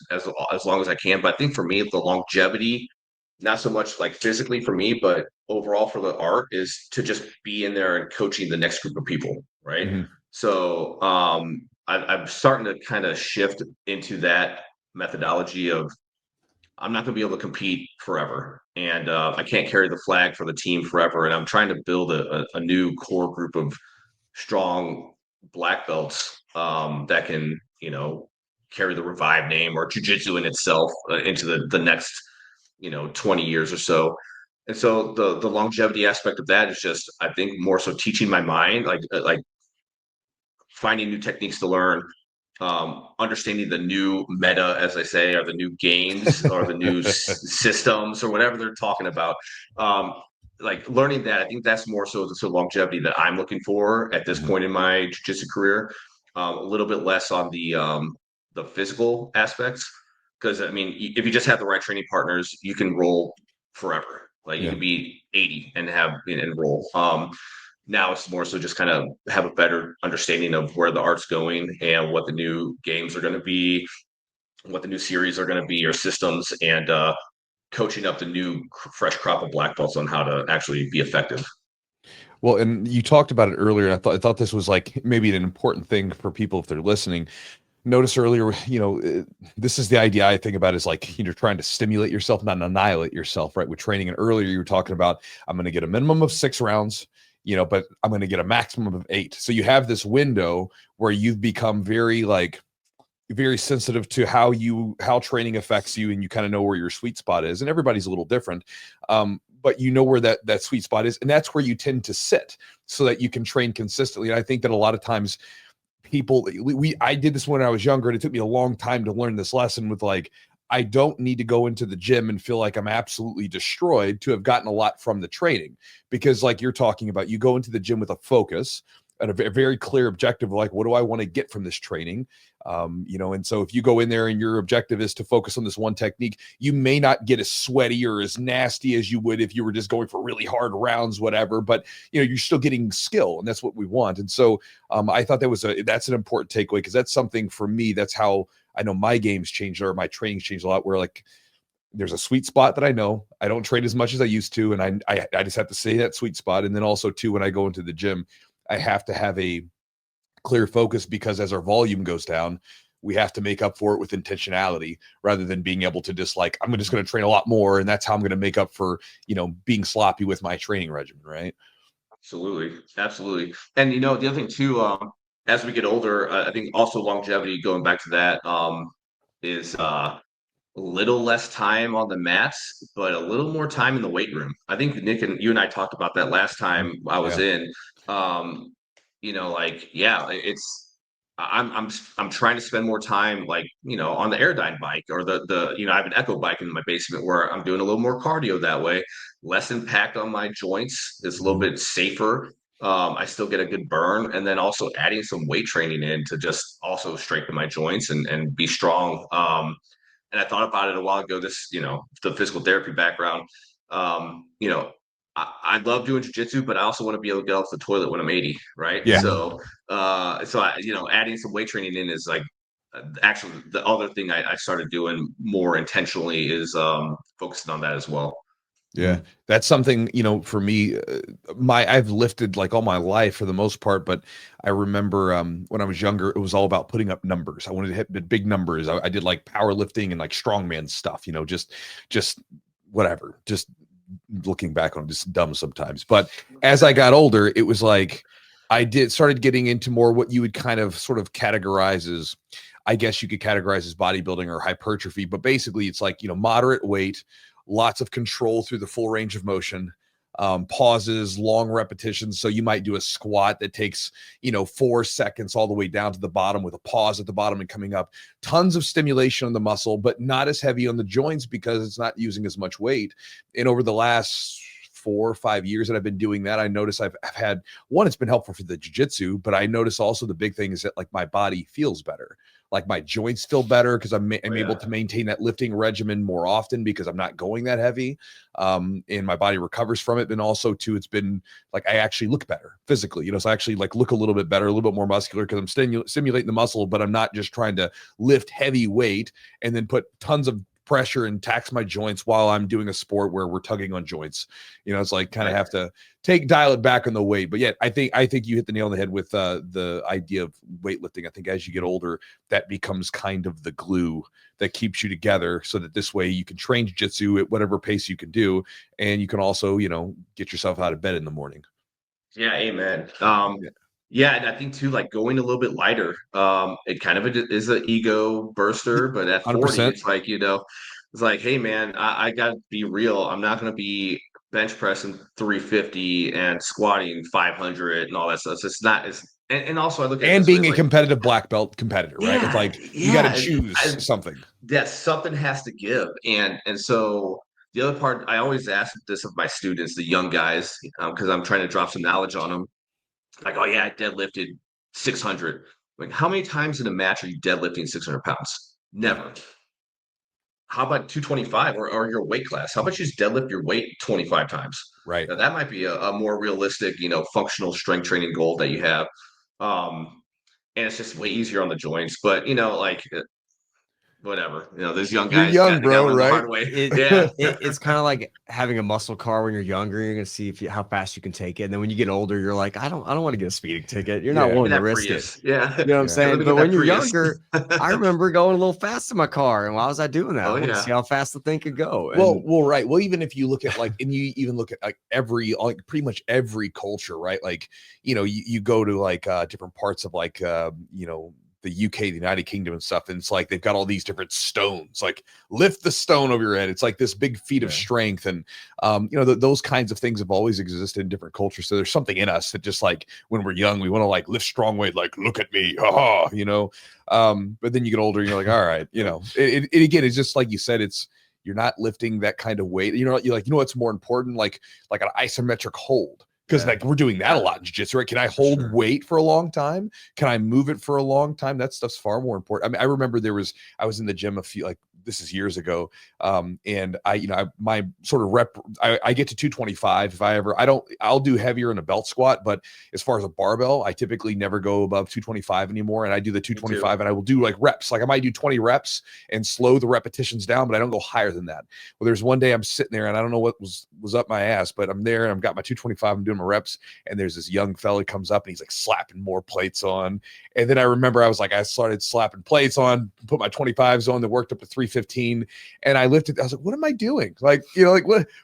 long as I can, but I think for me the longevity, not so much like physically for me, but overall for the art, is to just be in there and coaching the next group of people, right? Mm-hmm. So I'm starting to kind of shift into that methodology of I'm not going to be able to compete forever, and I can't carry the flag for the team forever. And I'm trying to build a new core group of strong black belts that can, carry the Revive name or Jiu-Jitsu in itself into the next, 20 years or so. And so the longevity aspect of that is just, I think, more so teaching my mind, like finding new techniques to learn, understanding the new meta, as I say, or the new games or the new systems or whatever they're talking about. Like learning that, I think that's more so the longevity that I'm looking for at this point in my jiu-jitsu career. A little bit less on the physical aspects, because I mean, if you just have the right training partners, you can roll forever. Like you Yeah. can be 80 and and roll. Now it's more so just kind of have a better understanding of where the art's going and what the new games are going to be, what the new series are going to be, or systems, and coaching up the new fresh crop of black belts on how to actually be effective. Well, and you talked about it earlier, and I thought this was like maybe an important thing for people if they're listening. Notice earlier, this is the idea I think about is like, trying to stimulate yourself, not annihilate yourself, right? With training. And earlier you were talking about, I'm going to get a minimum of 6 rounds, but I'm going to get a maximum of 8. So you have this window where you've become very sensitive to how training affects you, and you kind of know where your sweet spot is, and everybody's a little different. But you know where that sweet spot is, and that's where you tend to sit so that you can train consistently. And I think that a lot of times I did this when I was younger, and it took me a long time to learn this lesson with like, I don't need to go into the gym and feel like I'm absolutely destroyed to have gotten a lot from the training, because like you're talking about, you go into the gym with a focus and a very clear objective of like, what do I want to get from this training? And so if you go in there and your objective is to focus on this one technique, you may not get as sweaty or as nasty as you would if you were just going for really hard rounds, whatever, but you're still getting skill, and that's what we want. And so I thought that's an important takeaway, because that's something for me, that's how I know my games changed, or my training's changed a lot, where like there's a sweet spot that I know I don't train as much as I used to, and I just have to say that sweet spot. And then also too, when I go into the gym, I have to have a clear focus, because as our volume goes down, we have to make up for it with intentionality, rather than being able to just like, I'm just going to train a lot more, and that's how I'm going to make up for, being sloppy with my training regimen. Right. Absolutely. And the other thing too, as we get older, I think also longevity, going back to that, is a little less time on the mats, but a little more time in the weight room. I think Nick and you and I talked about that last time I was in. It's I'm trying to spend more time, like, on the Airdyne bike, or the I have an Echo bike in my basement, where I'm doing a little more cardio that way, less impact on my joints. It's a little bit safer. I still get a good burn, and then also adding some weight training in to just also strengthen my joints and be strong. And I thought about it a while ago, the physical therapy background. I love doing jiu-jitsu, but I also want to be able to get off the toilet when I'm 80, right? Yeah. So, adding some weight training in is like actually, the other thing I started doing more intentionally is focusing on that as well. Yeah, that's something, for me, I've lifted like all my life for the most part, but I remember when I was younger, it was all about putting up numbers. I wanted to hit the big numbers. I did like powerlifting and like strongman stuff, just whatever, just looking back on it, just dumb sometimes. But as I got older, it was like started getting into more what you would kind of sort of categorize as, I guess you could categorize as bodybuilding or hypertrophy, but basically it's like, moderate weight, lots of control through the full range of motion, pauses, long repetitions. So you might do a squat that takes, 4 seconds all the way down to the bottom with a pause at the bottom and coming up. Tons of stimulation on the muscle, but not as heavy on the joints because it's not using as much weight. And over the last 4 or 5 years that I've been doing that, I notice I've had one, it's been helpful for the jiu-jitsu, but I notice also the big thing is that like my body feels better. Like my joints feel better because I'm able to maintain that lifting regimen more often because I'm not going that heavy. And my body recovers from it. And also too, it's been like, I actually look better physically, so I actually like look a little bit better, a little bit more muscular because I'm stimulating the muscle, but I'm not just trying to lift heavy weight and then put tons of pressure and tax my joints while I'm doing a sport where we're tugging on joints. It's like kind of have to dial it back on the weight. But yeah, I think you hit the nail on the head with the idea of weightlifting. I think as you get older, that becomes kind of the glue that keeps you together so that this way you can train jiu-jitsu at whatever pace you can do. And you can also, get yourself out of bed in the morning. Yeah. Amen. Yeah, and I think too, like going a little bit lighter, it kind of is an ego burster, but at 40, 100%. it's like, it's like, hey man, I gotta be real. I'm not gonna be bench pressing 350 and squatting 500 and all that stuff. So it's not as, and also I look at it And this way, being it's a like, competitive black belt competitor, right? It's like you got to choose something. that something has to give. And so the other part, I always ask this of my students, the young guys, because I'm trying to drop some knowledge on them. Like, oh yeah, I deadlifted 600. Like, how many times in a match are you deadlifting 600 pounds? Never. How about 225 or your weight class? How about you just deadlift your weight 25 times? Right. Now, that might be a more realistic, functional strength training goal that you have. And it's just way easier on the joints. But, like whatever. Those young You're guys young, got to bro, learn the right? hard way. Yeah. It's kind of like having a muscle car when you're younger. You're gonna see how fast you can take it, and then when you get older, you're like, I don't want to get a speeding ticket. You're not willing to risk it. Yeah. You know what I'm saying? But when you're younger, I I remember going a little fast in my car, and why was I doing that? I want to see how fast the thing could go. Well, right. Well, even if you look at like, and you even look at like pretty much every culture, right? Like, you go to like different parts of like, the UK, the United Kingdom and stuff. And it's like, they've got all these different stones, like lift the stone over your head. It's like this big feat of strength. And, those kinds of things have always existed in different cultures. So there's something in us that just like, when we're young, we want to like lift strong weight, like, look at me, but then you get older and you're like, all right, it again, it's just like you said, you're not lifting that kind of weight. You're like, what's more important? Like an isometric hold. Because like we're doing that a lot in jiu-jitsu, right? Can I hold weight for a long time? Can I move it for a long time? That stuff's far more important. I mean, I remember I was in the gym this is years ago. And my sort of rep, I get to 225 if I'll do heavier in a belt squat, but as far as a barbell, I typically never go above 225 anymore. And I do the 225 and I will do like reps. Like I might do 20 reps and slow the repetitions down, but I don't go higher than that. Well, there's one day I'm sitting there and I don't know what was up my ass, but I'm there and I've got my 225, I'm doing my reps. And there's this young fella comes up and he's like slapping more plates on. And then I remember I started slapping plates on, put my 25s on, that worked up to 315. And I lifted, I was like, what am I doing? Like,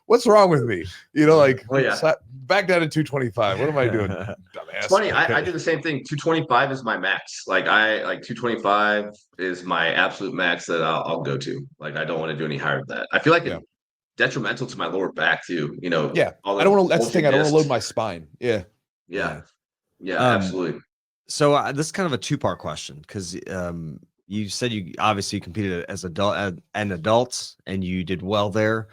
what's wrong with me? Back down to 225. What am I doing? Dumbass. It's funny. I do the same thing. 225 is my max. Like 225 is my absolute max that I'll go to. Like, I don't want to do any higher than that. I feel like it's detrimental to my lower back too. Yeah. I don't want to, that's the thing. I don't want to load my spine. Yeah. Yeah. Absolutely. So this is kind of a two-part question because you said you obviously competed as an adult and you did well there.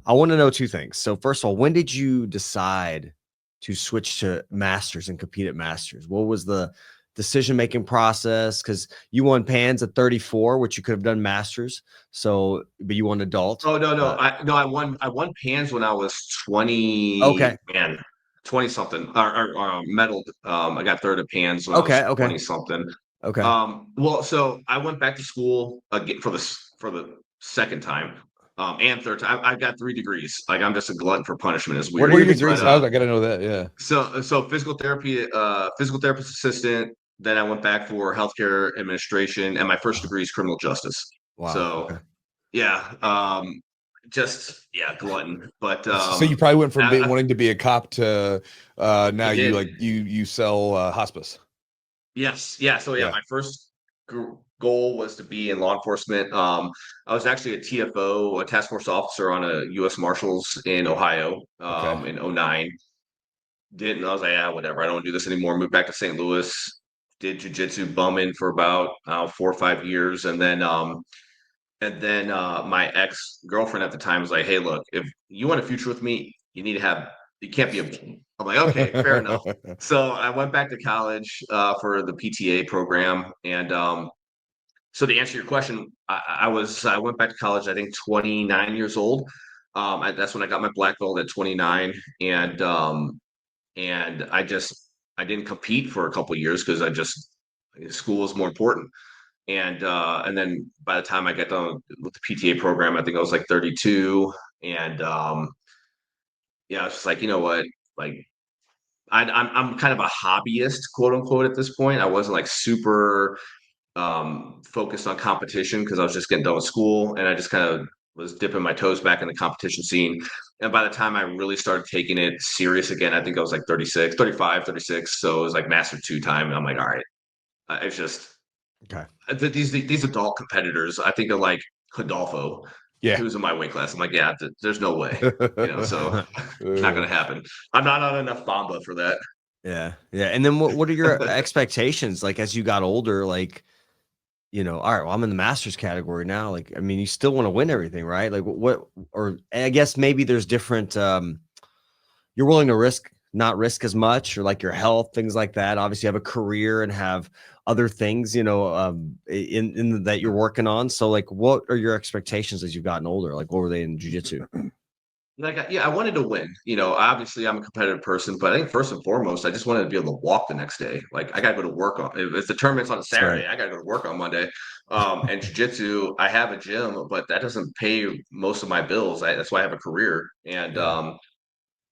I want to know two things. So first of all, when did you decide to switch to masters and compete at masters? What was the decision-making process? Because you won pans at 34, which you could have done masters. So, but you won adult. Oh no. I won pans when I was 20. Okay. Man, 20 something or medaled. I got third at pans when I was 20 something. Okay. Well, so I went back to school again for the second time, and third time. I got 3 degrees. Like I'm just a glutton for punishment. It's What weird. are your degrees? degrees? I gotta know that. Yeah. So physical therapy, physical therapist assistant. Then I went back for healthcare administration, and my first degree is criminal justice. Wow. So Okay. yeah, just yeah, glutton. But So you probably went from I wanting to be a cop to now I you did. like you sell hospice. Yes, yeah. So yeah, Yeah. my first goal was to be in law enforcement. I was actually a TFO, a task force officer on a U.S. Marshals in Ohio Okay. in '09. Didn't I was like, yeah, whatever. I don't do this anymore. Moved back to St. Louis. Did Jiu-Jitsu bumming for about 4 or 5 years, and then my ex girlfriend at the time was like, "Hey, look, if you want a future with me, you need to have. You can't be a." I'm like, "Okay, fair enough." So I went back to college for the PTA program, and so to answer your question, I went back to college. I think 29 years old. That's when I got my black belt at 29, and I didn't compete for a couple of years because school was more important. And then by the time I got done with the PTA program, I think I was like 32. And yeah, I was just like, you know what, like I'm kind of a hobbyist, quote unquote, at this point. I wasn't like super focused on competition because I was just getting done with school, and I just kind of was dipping my toes back in the competition scene. And by the time I really started taking it serious again, I think I was like 36, 35, 36. So it was like Master 2 time. And I'm like, all right, it's just Okay. these adult competitors, I think of like Hodolfo, Yeah. who's in my weight class. I'm like, yeah, there's no way, so not gonna happen. I'm not on enough Bamba for that. Yeah. Yeah. And then what are your expectations like as you got older? Like, all right, well, I'm in the masters category now. Like, I mean, you still want to win everything, right? Like or I guess maybe there's different you're willing to not risk as much, or like your health, things like that. Obviously, you have a career and have other things, in that you're working on. So, like, what are your expectations as you've gotten older? Like, what were they in jiu-jitsu? Like, yeah, I wanted to win. Obviously, I'm a competitive person, but I think first and foremost, I just wanted to be able to walk the next day. Like, I got to go to work on. If the tournament's on a Saturday, I got to go to work on Monday. And jiu-jitsu, I have a gym, but that doesn't pay most of my bills. That's why I have a career. And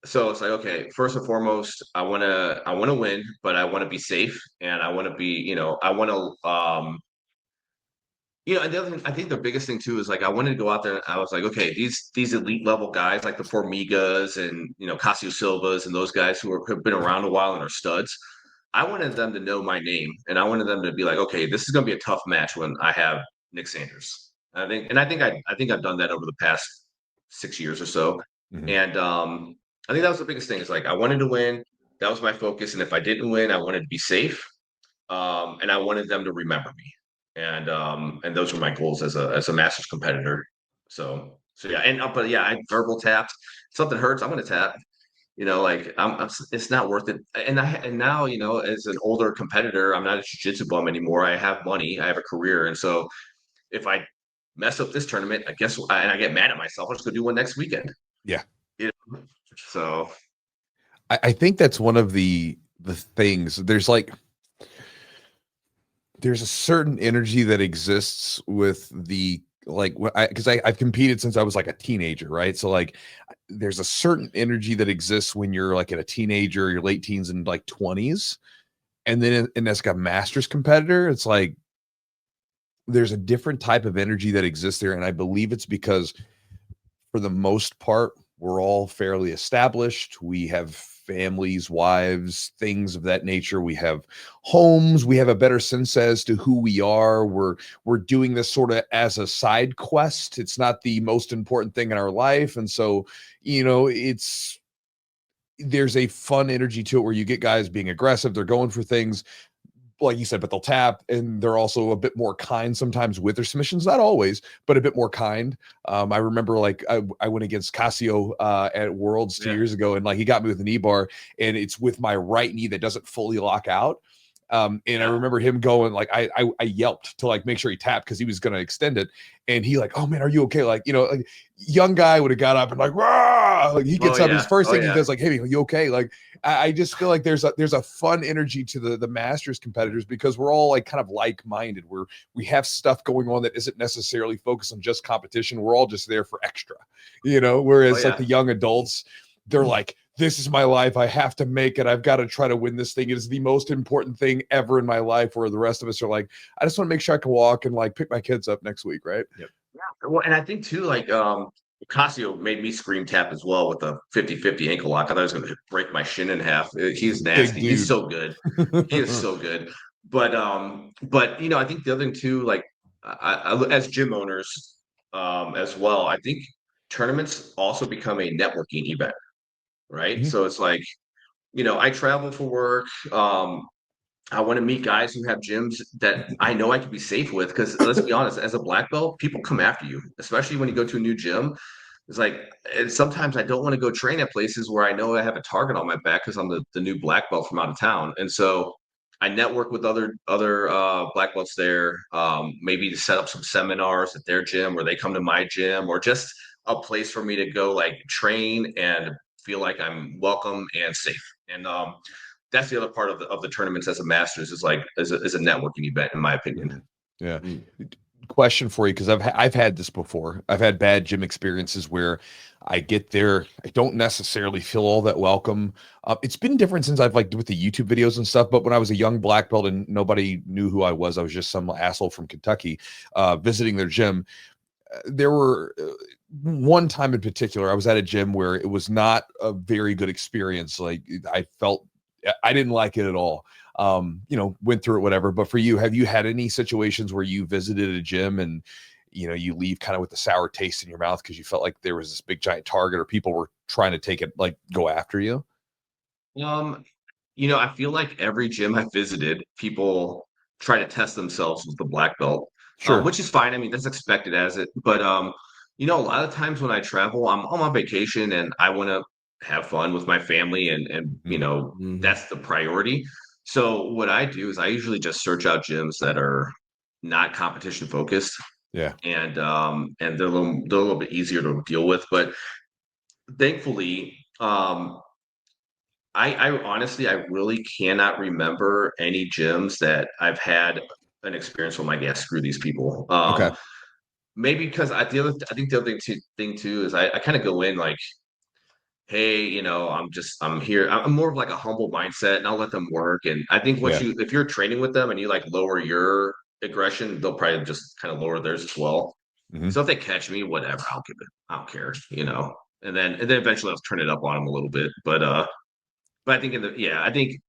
so it's like, okay, first and foremost, I want to win, but I want to be safe, and I want to be, I want to, and the other thing, I think the biggest thing too is like I wanted to go out there. And I was like, okay, these elite level guys like the Formigas and Casio Silvas and those guys have been around a while and are studs. I wanted them to know my name, and I wanted them to be like, okay, this is going to be a tough match when I have Nick Sanders. I think I've done that over the past 6 years or so, Mhm. and I think that was the biggest thing. Is like I wanted to win. That was my focus, and if I didn't win, I wanted to be safe, and I wanted them to remember me, and those were my goals as a masters competitor. So yeah, and but yeah, I verbal tapped. Something hurts, I'm gonna tap. Like it's not worth it. And now as an older competitor, I'm not a jiu-jitsu bum anymore. I have money, I have a career, and so if I mess up this tournament, and I get mad at myself, I'll just go do one next weekend. Yeah. So I think that's one of the things. There's a certain energy that exists with the like because I've competed since I was like a teenager, right? So like there's a certain energy that exists when you're like a teenager, your late teens and like 20s, and then and as like a masters competitor, it's like there's a different type of energy that exists there, and I believe it's because for the most part we're all fairly established. We have families, wives, things of that nature. We have homes. We have a better sense as to who we are. We're doing this sort of as a side quest. It's not the most important thing in our life. And so, there's a fun energy to it where you get guys being aggressive. They're going for things, like you said, but they'll tap, and they're also a bit more kind sometimes with their submissions, not always, but a bit more kind. I remember like I went against Casio at Worlds 2 years ago, and like he got me with a knee bar, and it's with my right knee that doesn't fully lock out. I remember him going like I yelped to like make sure he tapped because he was going to extend it, and he like, oh man, are you okay? Like like young guy would have got up and like rah, like he gets Oh, up, his yeah. first Oh, thing he yeah. does, like, hey, are you okay? Like, I just feel like there's a fun energy to the masters competitors, because we're all like kind of like-minded. We have stuff going on that isn't necessarily focused on just competition. We're all just there for extra, you know, Oh, whereas like yeah. the young adults, they're like, this is my life. I have to make it. I've got to try to win this thing. It is the most important thing ever in my life. Where the rest of us are like, I just want to make sure I can walk and like pick my kids up next week. Right. Yep. Yeah. Well, and I think too, like, Casio made me scream tap as well with a 50-50 ankle lock. I thought I was going to break my shin in half. He's Big nasty. He's dude. so good. He is so good. But you know, I think the other thing too, like, as gym owners, as well, I think tournaments also become a networking event, right? Mhm. So it's like, you know, I travel for work. I want to meet guys who have gyms that I know I can be safe with. Because let's be honest, as a black belt, people come after you, especially when you go to a new gym. It's like, and sometimes I don't want to go train at places where I know I have a target on my back because I'm the new black belt from out of town. And so I network with other black belts there, maybe to set up some seminars at their gym, or they come to my gym, or just a place for me to go like train and feel like I'm welcome and safe. And that's the other part of the tournaments as a masters, is like is a networking event, in my opinion. Yeah. Mm. Question for you, because I've had this before. I've had bad gym experiences where I get there, I don't necessarily feel all that welcome. It's been different since I've like with the YouTube videos and stuff. But when I was a young black belt and nobody knew who I was just some asshole from Kentucky visiting their gym. There were one time in particular, I was at a gym where it was not a very good experience. Like I felt I didn't like it at all. You know, went through it, whatever. But for you, have you had any situations where you visited a gym and, you know, you leave kind of with a sour taste in your mouth because you felt like there was this big giant target or people were trying to take it, like go after you? Um, you know, I feel like every gym I visited, people try to test themselves with the black belt, Sure. which is fine. I mean, that's expected as it. But you know, a lot of times when I travel, I'm on vacation and I want to have fun with my family, and you Mhm. know, Mhm. that's the priority. So what I do is I usually just search out gyms that are not competition focused, Yeah. and they're a little bit easier to deal with. But thankfully, I honestly, I really cannot remember any gyms that I've had an experience where I'm like, yeah, screw these people. Okay. Maybe because I think the other thing too is I kind of go in like, hey, you know, I'm here. I'm more of like a humble mindset, and I'll let them work. And I think Yeah. if you're training with them and you like lower your aggression, they'll probably just kind of lower theirs as well. Mhm. So if they catch me, whatever, I don't care, you know. And then eventually I'll turn it up on them a little bit, but I think I think,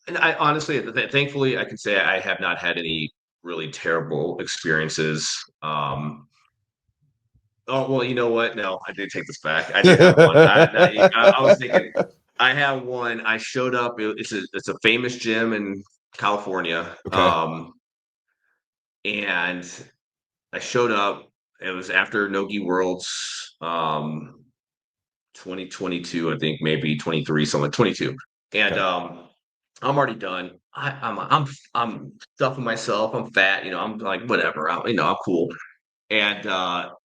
and I honestly, thankfully, I can say I have not had any really terrible experiences. Oh well, you know what? No, I did take this back. I did have one. I was thinking, I have one. I showed up. It's a famous gym in California, Okay. and I showed up. It was after Nogi Worlds, 2022, I think, maybe 23, something 22, and Okay. I'm already done. I'm stuffing myself. I'm fat. You know, I'm like whatever. I'm cool. And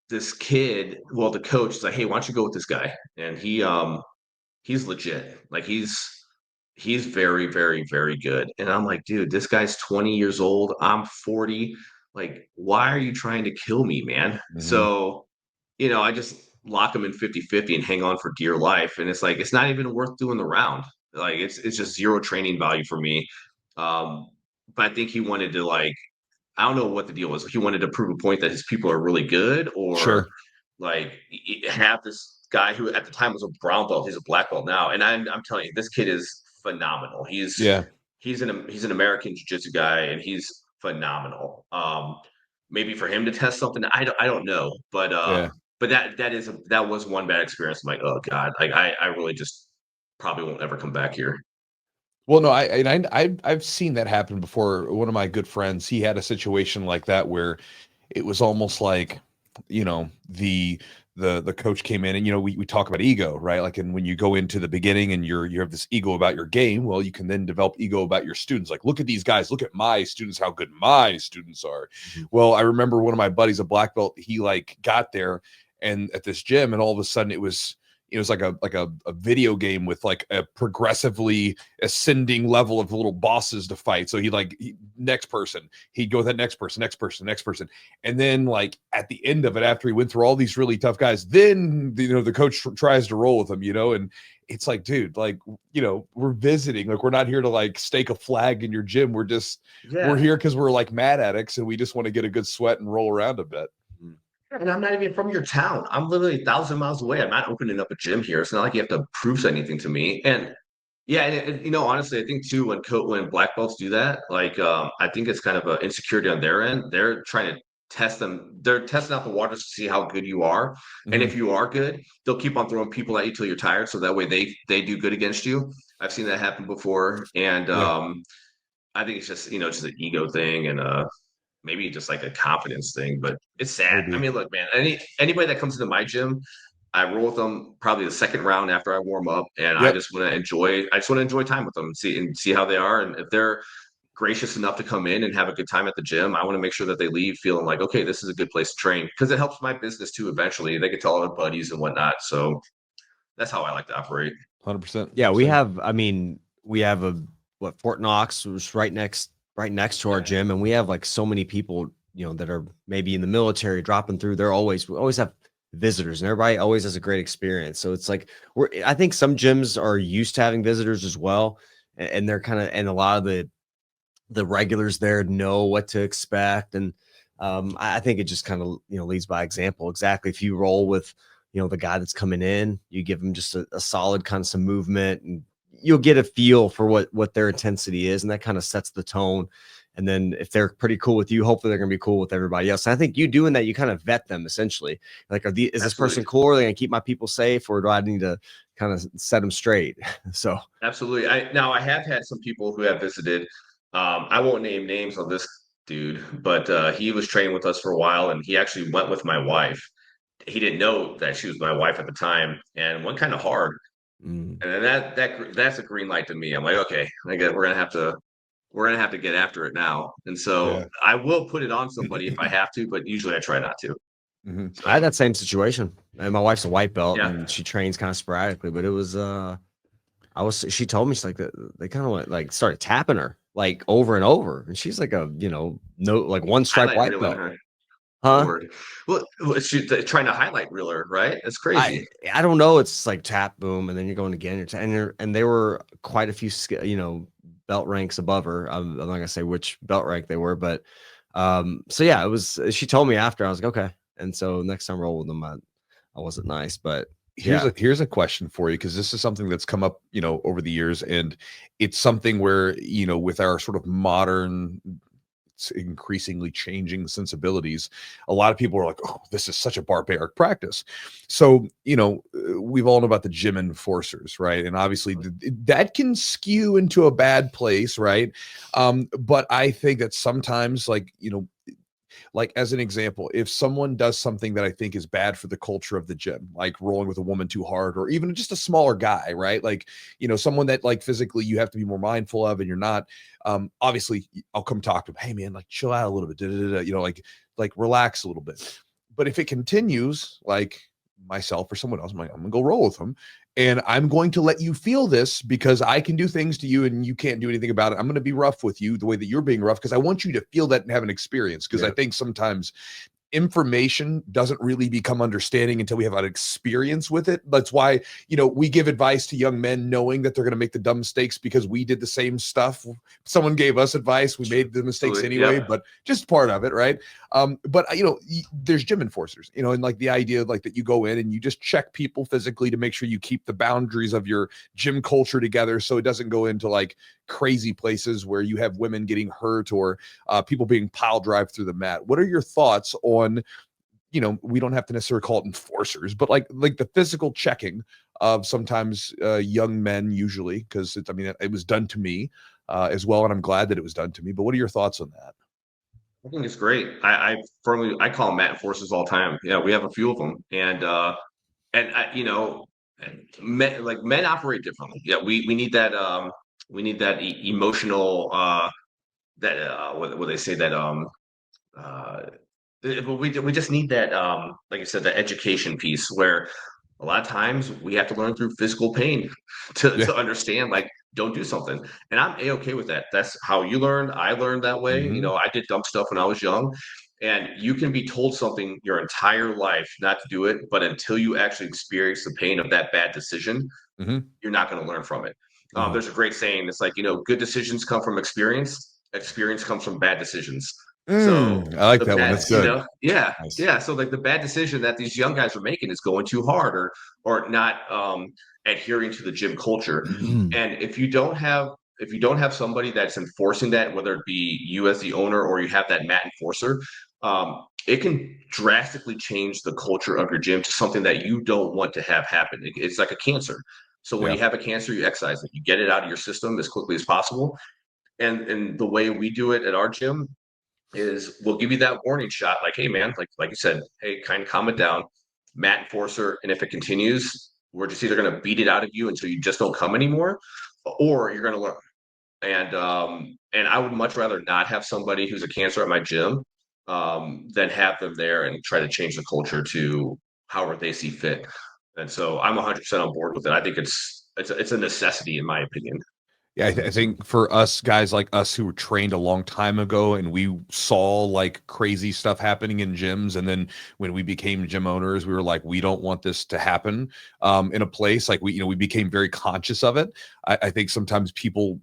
this kid, well, the coach is like, hey, why don't you go with this guy? And he's legit. Like he's very, very, very good. And I'm like, dude, this guy's 20 years old. I'm 40. Like, why are you trying to kill me, man? Mhm. So, you know, I just lock him in 50-50 and hang on for dear life. And it's like, it's not even worth doing the round. Like it's just zero training value for me. But I think he wanted to like, I don't know what the deal was. He wanted to prove a point that his people are really good, or Sure. like have this guy who at the time was a brown belt, he's a black belt now. And I'm telling you, this kid is phenomenal. Yeah. He's an American jiu-jitsu guy, and he's phenomenal. Maybe for him to test something, I don't know, Yeah. but that was one bad experience. I'm like, oh god, like I really just probably won't ever come back here. Well, no, I've seen that happen before. One of my good friends, he had a situation like that where it was almost like, you know, the coach came in and, you know, we talk about ego, right? Like, and when you go into the beginning and you have this ego about your game, well, you can then develop ego about your students. Like, look at these guys, look at my students, how good my students are. Mhm. Well, I remember one of my buddies, a black belt, he like got there and at this gym, and all of a sudden it was, you know, it's like a video game with like a progressively ascending level of little bosses to fight. So next person, he'd go with that next person, next person. And then like at the end of it, after he went through all these really tough guys, then, you know, the coach tries to roll with him, you know, and it's like, dude, like, you know, we're visiting, like, we're not here to like stake a flag in your gym. We're here because we're like mad addicts and we just want to get a good sweat and roll around a bit. And I'm not even from your town. I'm literally 1,000 miles away. I'm not opening up a gym here. It's not like you have to prove anything to me. And yeah, and you know, honestly, I think too when black belts do that, like I think it's kind of an insecurity on their end. They're trying to test them. They're testing out the waters to see how good you are. And if you are good, they'll keep on throwing people at you till you're tired. So that way they do good against you. I've seen that happen before. And I think it's just, you know, just an ego thing and maybe just like a confidence thing, but it's sad. Maybe. I mean, look, man, anybody that comes into my gym, I roll with them probably the second round after I warm up, and I just want to enjoy time with them and see how they are. And if they're gracious enough to come in and have a good time at the gym, I want to make sure that they leave feeling like, okay, this is a good place to train, because it helps my business too. Eventually, they get to all their buddies and whatnot. So that's how I like to operate. 100%. Yeah, we have. I mean, we have Fort Knox was right next to our gym, and we have like so many people, you know, that are maybe in the military dropping through. We always have visitors, and everybody always has a great experience. So it's like I think some gyms are used to having visitors as well, and they're kind of, and a lot of the regulars there know what to expect. And I think it just kind of, you know, leads by example. Exactly. If you roll with, you know, the guy that's coming in, you give him just a solid kind of some movement, and you'll get a feel for what their intensity is, and that kind of sets the tone. And then if they're pretty cool with you, hopefully they're going to be cool with everybody else. And I think you doing that, you kind of vet them essentially. Like, is this person cool? Are they going to keep my people safe, or do I need to kind of set them straight? So absolutely. I have had some people who have visited. I won't name names on this dude, but he was training with us for a while, and he actually went with my wife. He didn't know that she was my wife at the time, and went kind of hard. And then that's a green light to me. I'm like, okay, I guess we're gonna have to get after it now. And so I will put it on somebody if I have to, but usually I try not to. So, I had that same situation, and my wife's a white belt, and she trains kind of sporadically. But it was she told me, she's like, they kind of like started tapping her like over and over, and she's like like one stripe white belt. Huh? Well, she's trying to highlight reeler, right? It's crazy. I don't know. It's like tap, boom, and then you're going again. And there were quite a few, you know, belt ranks above her. I'm not gonna say which belt rank they were, but so yeah, it was. She told me after. I was like, okay. And so next time I roll with them, I wasn't nice, but here's a question for you, because this is something that's come up, you know, over the years, and it's something where, you know, with our sort of modern, increasingly changing sensibilities, a lot of people are like, oh, this is such a barbaric practice. So, you know, we've all known about the gym enforcers, right? And obviously that can skew into a bad place, right? But I think that sometimes, like, you know, like as an example, if someone does something that I think is bad for the culture of the gym, like rolling with a woman too hard, or even just a smaller guy, right? Like, you know, someone that like physically you have to be more mindful of, and you're not, obviously I'll come talk to him. Hey man, like chill out a little bit, you know, like relax a little bit. But if it continues, like myself or someone else, I'm gonna go roll with them, and I'm going to let you feel this because I can do things to you and you can't do anything about it. I'm going to be rough with you the way that you're being rough, because I want you to feel that and have an experience. Because I think sometimes information doesn't really become understanding until we have an experience with it. That's why, you know, we give advice to young men knowing that they're going to make the dumb mistakes, because we did the same stuff. Someone gave us advice, we made the mistakes anyway, but just part of it, right? But you know, there's gym enforcers, you know, and like the idea like that you go in and you just check people physically to make sure you keep the boundaries of your gym culture together, so it doesn't go into like crazy places where you have women getting hurt, or people being pile drive through the mat. What are your thoughts on, you know, we don't have to necessarily call it enforcers, but like the physical checking of sometimes young men, usually, because I mean, it was done to me as well, and I'm glad that it was done to me. But what are your thoughts on that? I think it's great. I call them mat enforcers all the time. Yeah, we have a few of them, and you know, men operate differently. Yeah, we need that emotional what they say that but we just need that like I said, the education piece where a lot of times we have to learn through physical pain to understand, like, don't do something. And I'm A-okay with that. That's how you learned. I learned that way. You know, I did dumb stuff when I was young. And you can be told something your entire life not to do it, but until you actually experience the pain of that bad decision, you're not going to learn from it. There's a great saying. It's like, you know, good decisions come from experience. Experience comes from bad decisions. So I like the that one. bad, That's you good. know, yeah, Nice. yeah. So like the bad decision that these young guys are making is going too hard or not adhering to the gym culture. And if you don't have somebody that's enforcing that, whether it be you as the owner or you have that mat enforcer, it can drastically change the culture of your gym to something that you don't want to have happen. It's like a cancer. So when Yeah. you have a cancer, you excise it. You get it out of your system as quickly as possible. And the way we do it at our gym is we'll give you that warning shot, like, hey man, like you said, hey, kind of calm it down, mat enforcer, and if it continues, we're just either going to beat it out of you until you just don't come anymore, or you're going to learn. And I would much rather not have somebody who's a cancer at my gym than have them there and try to change the culture to however they see fit. And so I'm 100% on board with it. I think it's a necessity in my opinion. Yeah, I think for us guys like us who were trained a long time ago and we saw like crazy stuff happening in gyms, and then when we became gym owners, we were like, we don't want this to happen in a place. Like we became very conscious of it. I think sometimes people,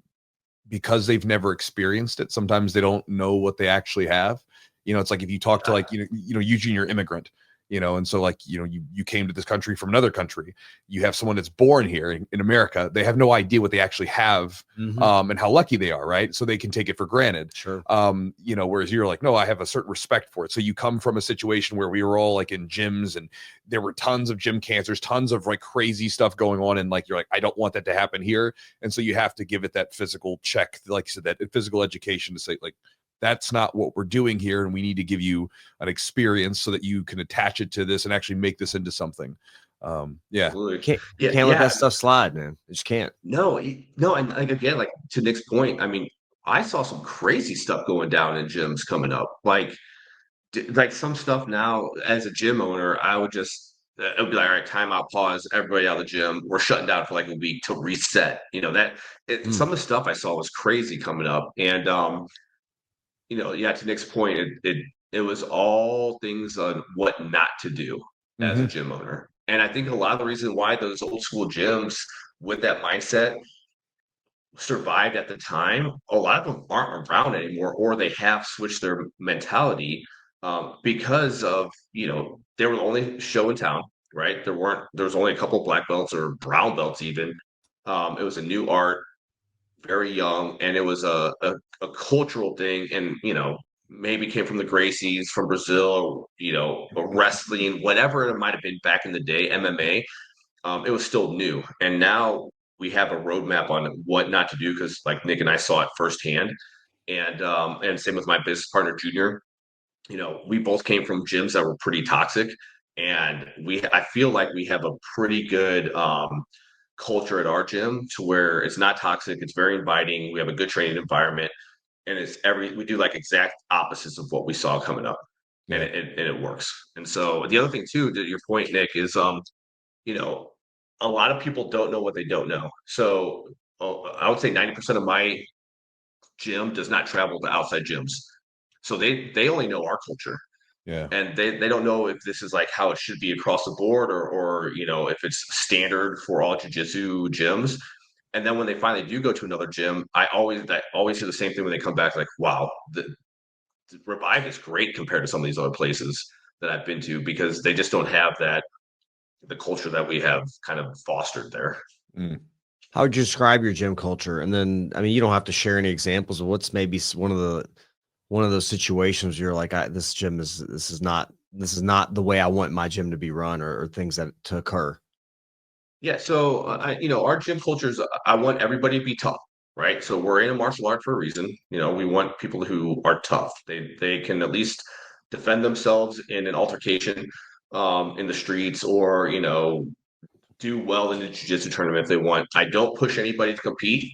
because they've never experienced it, sometimes they don't know what they actually have. It's like if you talk to like Eugene, you're immigrant, and so like you came to this country from another country. You have someone that's born here in America. They have no idea what they actually have, and how lucky they are, right? So they can take it for granted. Sure. Whereas you're like, no, I have a certain respect for it. So you come from a situation where we were all like in gyms and there were tons of gym cancers, tons of like crazy stuff going on, and like you're like, I don't want that to happen here. And so you have to give it that physical check, like you said, that physical education to say like, that's not what we're doing here, and we need to give you an experience so that you can attach it to this and actually make this into something. Yeah. Absolutely. Can't Yeah, let that stuff slide, man. You just can't. No, no, and like again, like to Nick's point, I mean, I saw some crazy stuff going down in gyms coming up. Like some stuff now as a gym owner, I would just it would be like, all right, timeout, pause, everybody out of the gym. We're shutting down for like a week to reset. Some of the stuff I saw was crazy coming up. And yeah, to Nick's point, it was all things on what not to do as a gym owner. And I think a lot of the reason why those old school gyms with that mindset survived at the time, a lot of them aren't around anymore, or they have switched their mentality because of, they were the only show in town, right? There was only a couple of black belts or brown belts even. It was a new art, very young, and it was a cultural thing, and maybe came from the Gracies, from Brazil, wrestling, whatever it might have been back in the day, MMA. It was still new, and now we have a roadmap on what not to do because, like Nick and I saw it firsthand, and same with my business partner Junior. We both came from gyms that were pretty toxic, and I feel like we have a pretty good culture at our gym to where it's not toxic, it's very inviting. We have a good training environment, and we do like exact opposites of what we saw coming up, and it works. And so the other thing too, to your point, Nick, is a lot of people don't know what they don't know. So I would say 90% of my gym does not travel to outside gyms. So they only know our culture. Yeah. And they don't know if this is like how it should be across the board or if it's standard for all jiu-jitsu gyms. And then when they finally do go to another gym, I always hear the same thing when they come back, like, wow, the Revive is great compared to some of these other places that I've been to because they just don't have the culture that we have kind of fostered there. How would you describe your gym culture? And then, I mean, you don't have to share any examples of what's maybe one of those situations where you're like, this is not the way I want my gym to be run, or things that to occur. Yeah. So, our gym culture is, I want everybody to be tough, right? So we're in a martial art for a reason. We want people who are tough. They can at least defend themselves in an altercation in the streets, or, do well in the jiu-jitsu tournament if they want. I don't push anybody to compete.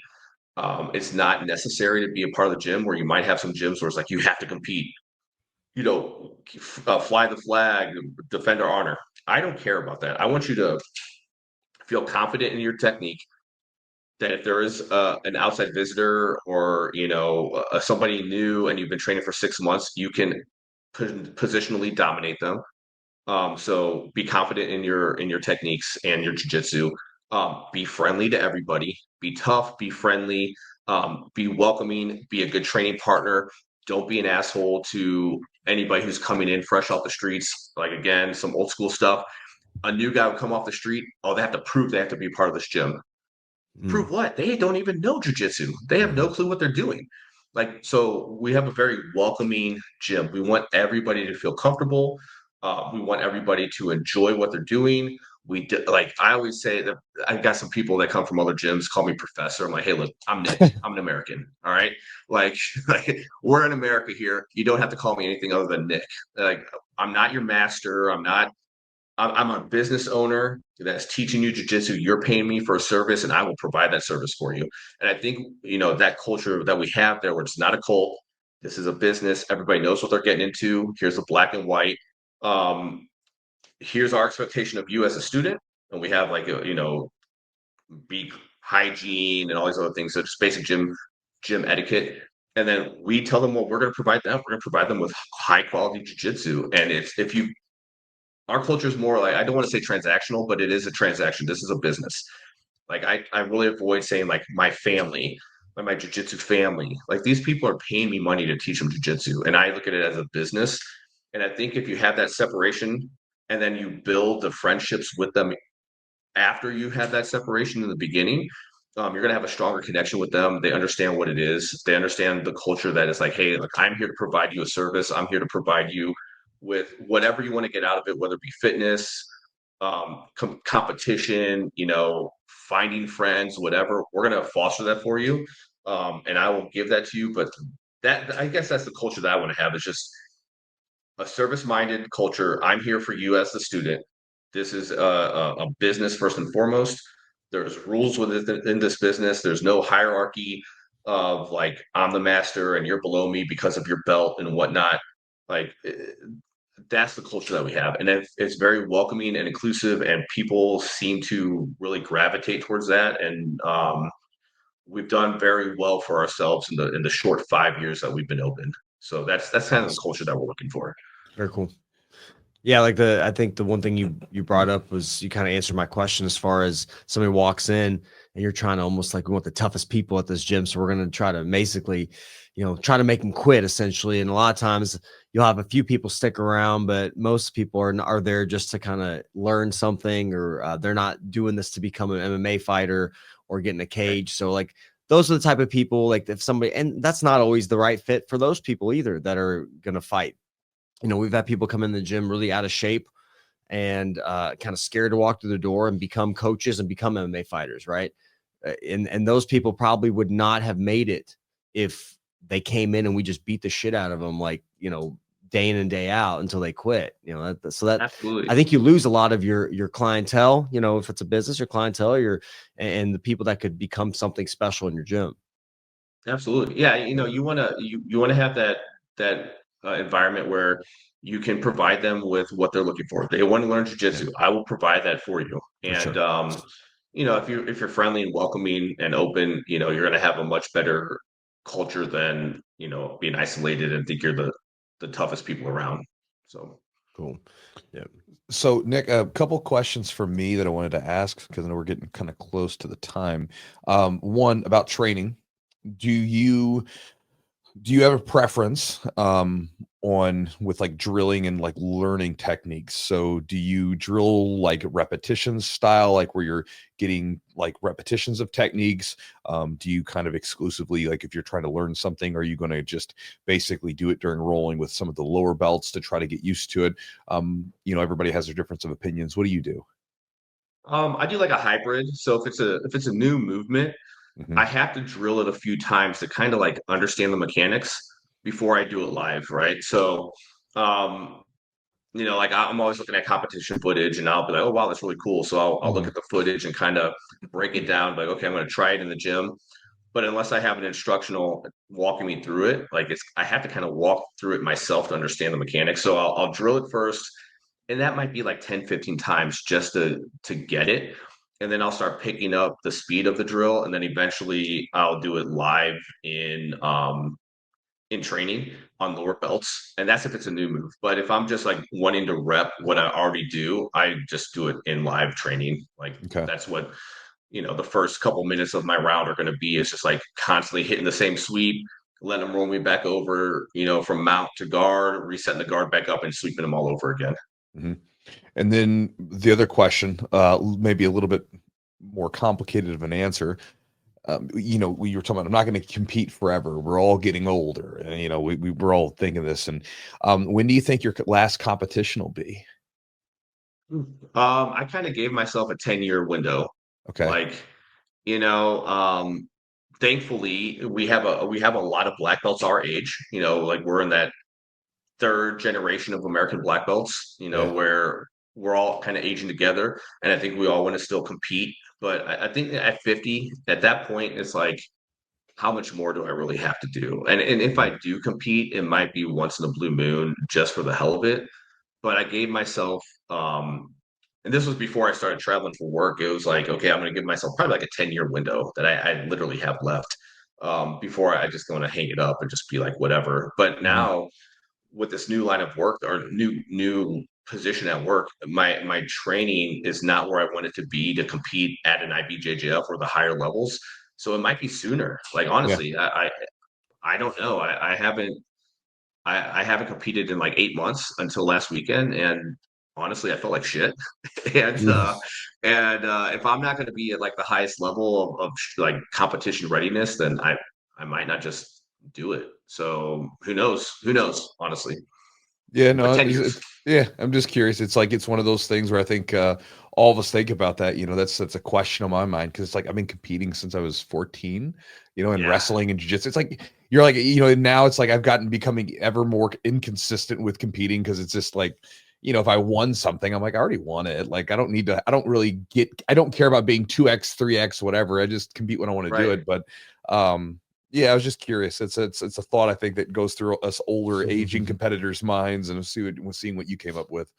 It's not necessary to be a part of the gym, where you might have some gyms where it's like you have to compete. fly the flag, defend our honor. I don't care about that. I want you to feel confident in your technique. That if there is an outside visitor or somebody new and you've been training for 6 months, you can positionally dominate them. So be confident in your techniques and your jiu-jitsu. Be friendly to everybody. Be tough. Be friendly. Be welcoming. Be a good training partner. Don't be an asshole to anybody who's coming in fresh off the streets. Like, again, some old school stuff. A new guy would come off the street. Oh, they have to prove they have to be part of this gym. Prove what? They don't even know jujitsu. They have no clue what they're doing. Like, so we have a very welcoming gym. We want everybody to feel comfortable. We want everybody to enjoy what they're doing. Like I always say that I got some people that come from other gyms call me professor. I'm like, hey, look, I'm Nick. I'm an American. All right. Like, we're in America here. You don't have to call me anything other than Nick. Like, I'm not your master. I'm a business owner that's teaching you jujitsu. You're paying me for a service, and I will provide that service for you. And I think that culture that we have there, where it's not a cult. This is a business. Everybody knows what they're getting into. Here's the black and white. Here's our expectation of you as a student, and we have like be hygiene and all these other things. So just basic gym etiquette. And then we tell them what we're going to provide them. We're going to provide them with high quality jujitsu. And if you our culture is more like, I don't want to say transactional, but it is a transaction. This is a business. Like I really avoid saying like my family, like my jujitsu family. Like, these people are paying me money to teach them jujitsu, and I look at it as a business. And I think if you have that separation, and then you build the friendships with them after you have that separation in the beginning, you're going to have a stronger connection with them. They understand what it is. They understand the culture that is like, hey, like, I'm here to provide you a service. I'm here to provide you with whatever you want to get out of it, whether it be fitness, competition, finding friends, whatever. We're going to foster that for you. And I will give that to you. But I guess that's the culture that I want to have, is just a service-minded culture. I'm here for you as the student. This is a business first and foremost. There's rules within this business. There's no hierarchy of like, I'm the master and you're below me because of your belt and whatnot. Like, that's the culture that we have, and it's very welcoming and inclusive, and people seem to really gravitate towards that. And we've done very well for ourselves in the short 5 years that we've been open. So that's kind of the culture that we're looking for. Very cool. Yeah, I think the one thing you brought up was, you kind of answered my question, as far as somebody walks in and you're trying to almost like, we want the toughest people at this gym, so we're going to try to basically, try to make them quit essentially. And a lot of times you'll have a few people stick around, but most people are there just to kind of learn something, or they're not doing this to become an MMA fighter or get in a cage. So like, those are the type of people, like, if somebody, and that's not always the right fit for those people either, that are going to fight. We've had people come in the gym really out of shape and kind of scared to walk through the door and become coaches and become MMA fighters, right? And those people probably would not have made it if they came in and we just beat the shit out of them, like, day in and day out, until they quit. So that Absolutely. I think you lose a lot of your clientele. If it's a business, your clientele, and the people that could become something special in your gym. Absolutely. Yeah, you want to have that environment where you can provide them with what they're looking for. They want to learn jiu-jitsu. I will provide that for you. And sure. if you're friendly and welcoming and open, you're going to have a much better culture than being isolated and think you're the toughest people around. So Cool. Yeah. So, Nick, a couple questions for me that I wanted to ask, because I know we're getting kind of close to the time. One, about training. Do you have a preference on with like drilling and like learning techniques? So do you drill like repetition style, like where you're getting like repetitions of techniques? Do you kind of exclusively, like, if you're trying to learn something, are you going to just basically do it during rolling with some of the lower belts to try to get used to it? Everybody has their difference of opinions. What do you do? I do like a hybrid. So if it's a new movement, Mhm. I have to drill it a few times to kind of like understand the mechanics before I do it live, right? So, like, I'm always looking at competition footage, and I'll be like, oh wow, that's really cool. So I'll look Mhm. at the footage and kind of break it down. Like, okay, I'm going to try it in the gym. but unless I have an instructional walking me through it, like I have to kind of walk through it myself to understand the mechanics. So I'll drill it first, and that might be like 10, 15 times just to get it. And then I'll start picking up the speed of the drill, and then eventually I'll do it live in training on lower belts. And that's if it's a new move. But if I'm just like wanting to rep what I already do, I just do it in live training. Like Okay. that's what, the first couple minutes of my round are going to be. It's just like constantly hitting the same sweep, letting them roll me back over, from mount to guard, resetting the guard back up and sweeping them all over again. Mm-hmm. And then the other question, maybe a little bit more complicated of an answer. You were talking about, I'm not going to compete forever. We're all getting older, and we're all thinking this. And when do you think your last competition will be? I kind of gave myself a 10-year window. Okay. Like, thankfully we have a lot of black belts our age. Like we're in that third generation of American black belts. Yeah. Where we're all kind of aging together, and I think we all want to still compete. But I think at 50, at that point, it's like, how much more do I really have to do? And if I do compete, it might be once in a blue moon just for the hell of it. But I gave myself, and this was before I started traveling for work. It was like, okay, I'm going to give myself probably like a 10-year window that I literally have left before I just going to hang it up and just be like, whatever. But now with this new line of work or new position at work, my training is not where I want it to be to compete at an IBJJF or the higher levels. So it might be sooner. Like honestly, I don't know. I haven't competed in like 8 months until last weekend, and honestly, I felt like shit. and if I'm not going to be at like the highest level of like competition readiness, then I might not just do it. So who knows? Who knows? Honestly. Yeah, no, 10 years. yeah, I'm just curious. It's like, it's one of those things where I think all of us think about that. That's a question on my mind, because it's like I've been competing since I was 14, in wrestling and jiu-jitsu. It's like you're like, now it's like I've becoming ever more inconsistent with competing, because it's just like, if I won something, I'm like, I already won it. Like I don't care about being 2x, 3x, whatever. I just compete when I want to do it. But yeah, I was just curious. It's a thought I think that goes through us older, aging competitors' minds, and seeing what you came up with.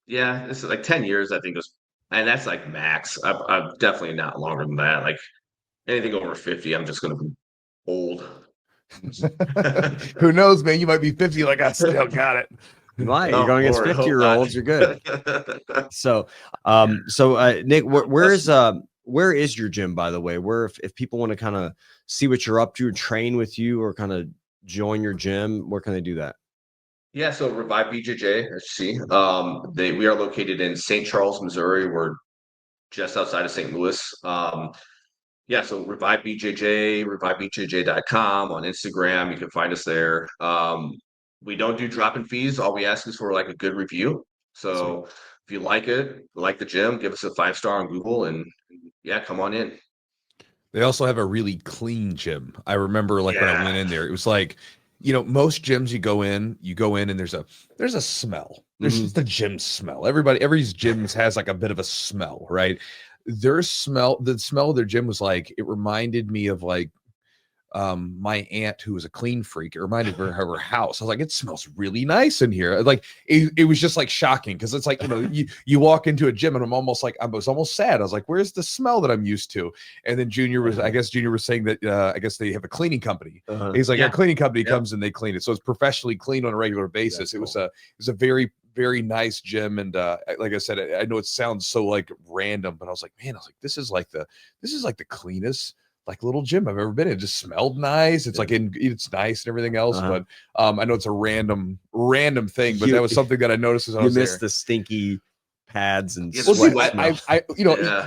Yeah, it's like 10 years, I think, and that's like max. I'm definitely not longer than that. Like anything over 50, I'm just going to be old. Who knows, man? You might be 50, like I still got it. You might. You're going against 50-year-olds. You're good. So, Nick, where is your gym, by the way? Where, if people want to kind of see what you're up to, train with you, or kind of join your gym, where can they do that? Yeah, so Revive BJJ, as you see, we are located in St. Charles, Missouri. We're just outside of St. Louis. Yeah, so Revive BJJ, revivebjj.com on Instagram. You can find us there. We don't do drop-in fees. All we ask is for like a good review. So if you like it, like the gym, give us a 5-star on Google, and yeah, come on in. They also have a really clean gym. I remember when I went in there, it was like, most gyms you go in and there's a smell. There's just the gym smell. Every gym has like a bit of a smell, right? The smell of their gym was like, it reminded me of like my aunt, who was a clean freak. It reminded her of her house. I was like, it smells really nice in here. Like it was just like shocking, because it's like, you walk into a gym and I was almost sad. I was like, where's the smell that I'm used to? And then Junior was saying that I guess they have a cleaning company. He's like, our cleaning company comes and they clean it, so it's professionally cleaned on a regular basis. It was a very, very nice gym. And like I said, I know it sounds so like random, but I was like, this is like the cleanest like little gym I've ever been in. It just smelled nice. It's like it's nice and everything else. But I know it's a random thing, but that was something that I noticed as I was there. You missed the stinky pads and sweat.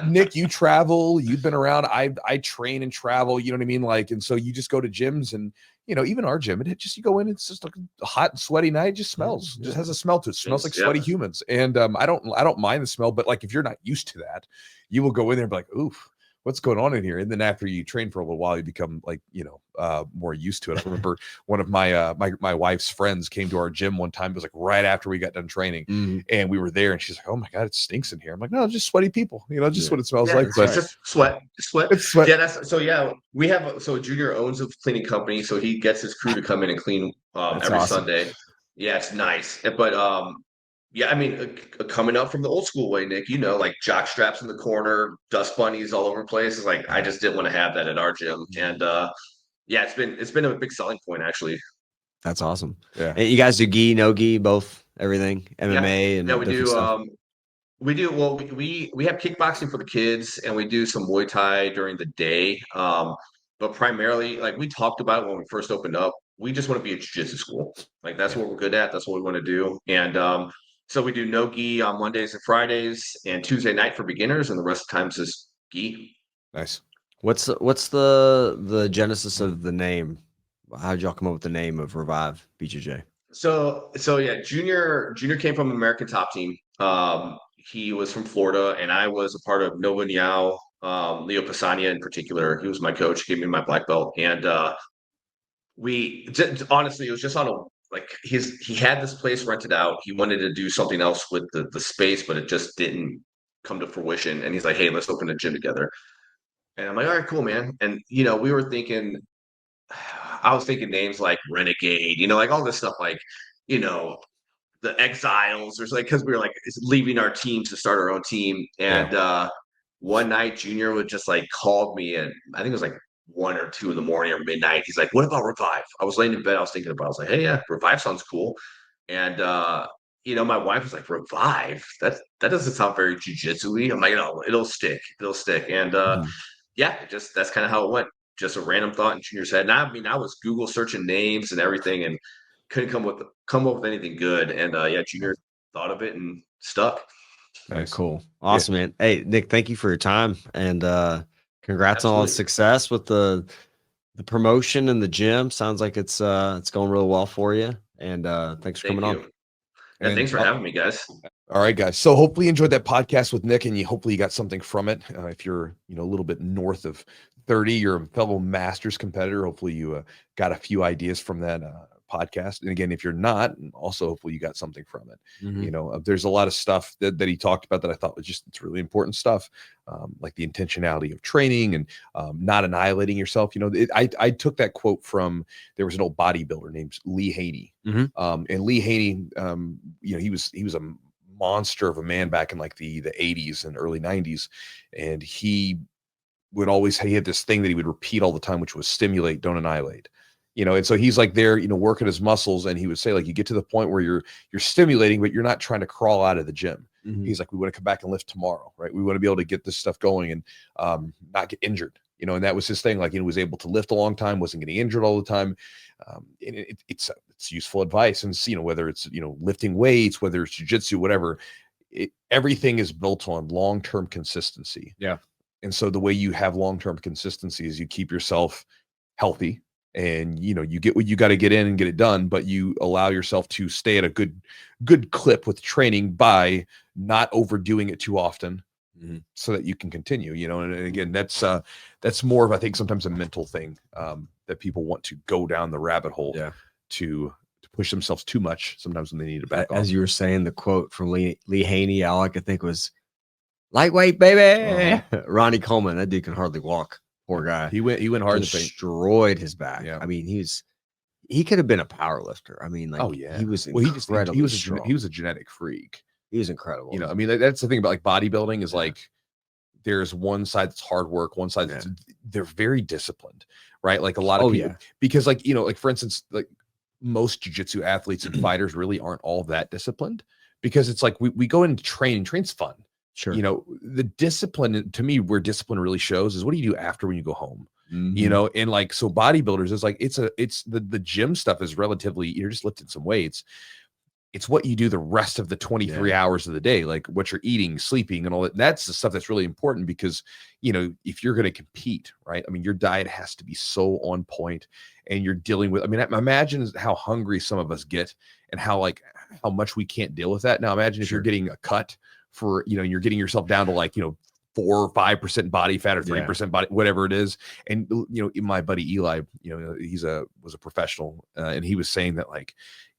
Nick, you travel, you've been around. I train and travel, you know what I mean? Like, and so you just go to gyms, and even our gym, you go in, it's just like a hot and sweaty night. It just smells, just has a smell to it. It smells like sweaty humans. And I don't mind the smell, but like if you're not used to that, you will go in there and be like, oof. what's going on in here? And then after you train for a little while, you become like, more used to it. I remember one of my my wife's friends came to our gym one time. It was like right after we got done training, and we were there, and she's like, "Oh my God, it stinks in here." I'm like, "No, just sweaty people, just what it smells like." But it's just sweat. It's sweat. Yeah, we have Junior owns a cleaning company, so he gets his crew to come in and clean every awesome. Sunday. Yeah, it's nice. But yeah, I mean, coming up from the old school way, Nick, like jock straps in the corner, dust bunnies all over the place. It's like I just didn't want to have that at our gym. And yeah, it's been a big selling point actually. That's awesome. Yeah. And you guys do gi, no gi, both, everything, MMA and we do. stuff. We do. Well, we have kickboxing for the kids, and we do some Muay Thai during the day. But primarily, like we talked about it when we first opened up, we just want to be a jiu-jitsu school. Like that's what we're good at. That's what we want to do. And so we do no gi on Mondays and Fridays, and Tuesday night for beginners, and the rest of the times is gi. Nice. What's the genesis of the name? How did y'all come up with the name of Revive BJJ? So yeah, Junior came from American Top Team. He was from Florida, and I was a part of Nova Niao, Leo Pisania in particular. He was my coach, gave me my black belt, and honestly, it was just on a he had this place rented out. He wanted to do something else with the space, but it just didn't come to fruition. And he's like, "Hey, let's open a gym together." And I'm like, "All right, cool, man." And we were thinking. I was thinking names like Renegade, like all this stuff, like, the Exiles, or like, because we were like leaving our teams to start our own team. And one night, Junior would just like called me, and I think it was like 1 or 2 in the morning or midnight. He's like, "What about Revive?" I was laying in bed. I was thinking about it. I was like, "Hey, yeah, Revive sounds cool." And, my wife was like, "Revive? That doesn't sound very jujitsu-y." I'm like, "No, it'll stick. It'll stick." And yeah, that's kind of how it went. Just a random thought in Junior's head. And I mean, I was Google searching names and everything, and couldn't come up with anything good. And yeah, Junior thought of it and stuck. Nice. Cool. Awesome, man. Hey, Nick, thank you for your time, and congrats on all the success with the promotion and the gym. Sounds like it's going real well for you. And thanks for coming on. And thanks for having me, guys. All right, guys. So hopefully you enjoyed that podcast with Nick, and hopefully you got something from it. If you're, a little bit north of 30, you're a fellow Masters competitor. Hopefully you got a few ideas from that podcast. And again, if you're not, also hopefully you got something from it. There's a lot of stuff that he talked about that I thought was it's really important stuff, like the intentionality of training and not annihilating yourself. I took that quote from, there was an old bodybuilder named Lee Haney. And Lee Haney, he was a monster of a man back in like the 80s and early 90s. And he had this thing that he would repeat all the time, which was stimulate, don't annihilate. And so he's like there, working his muscles, and he would say, like, you get to the point where you're stimulating, but you're not trying to crawl out of the gym. He's like, we want to come back and lift tomorrow, right? We want to be able to get this stuff going and not get injured, and that was his thing. Like, he was able to lift a long time, wasn't getting injured all the time. And it's useful advice. And whether it's, lifting weights, whether it's jiu-jitsu, whatever, everything is built on long-term consistency. Yeah. And so the way you have long-term consistency is you keep yourself healthy, and you get what you got to get in and get it done, but you allow yourself to stay at a good clip with training by not overdoing it too often, so that you can continue. And again, that's more of, I think, sometimes a mental thing, that people want to go down the rabbit hole to push themselves too much sometimes when they need to back off. As you were saying, the quote from Lee Haney, all I could think was lightweight, baby. Ronnie Coleman, that dude can hardly walk. Poor guy. He went hard, destroyed his back. Yeah. I mean, he could have been a power lifter. I mean, like, he was incredible. He was a genetic freak. He was incredible. I mean, that's the thing about like bodybuilding is like, there's one side that's hard work, one side that's, they're very disciplined, right? Like a lot of people, because like, like for instance, like most jiu-jitsu athletes and fighters really aren't all that disciplined, because it's like we go in to train, and train's fun. Sure. The discipline, to me, where discipline really shows is what do you do after when you go home? And like, so bodybuilders is like, it's the gym stuff is relatively, you're just lifting some weights. It's what you do the rest of the 23 hours of the day, like what you're eating, sleeping, and all that. That's the stuff that's really important, because, if you're going to compete, right? I mean, your diet has to be so on point, and you're dealing with, I mean, imagine how hungry some of us get, and how much we can't deal with that. Now, imagine if you're getting a cut for, you're getting yourself down to like, 4 or 5% body fat or 3% body, whatever it is. And my buddy Eli, was a professional, and he was saying that like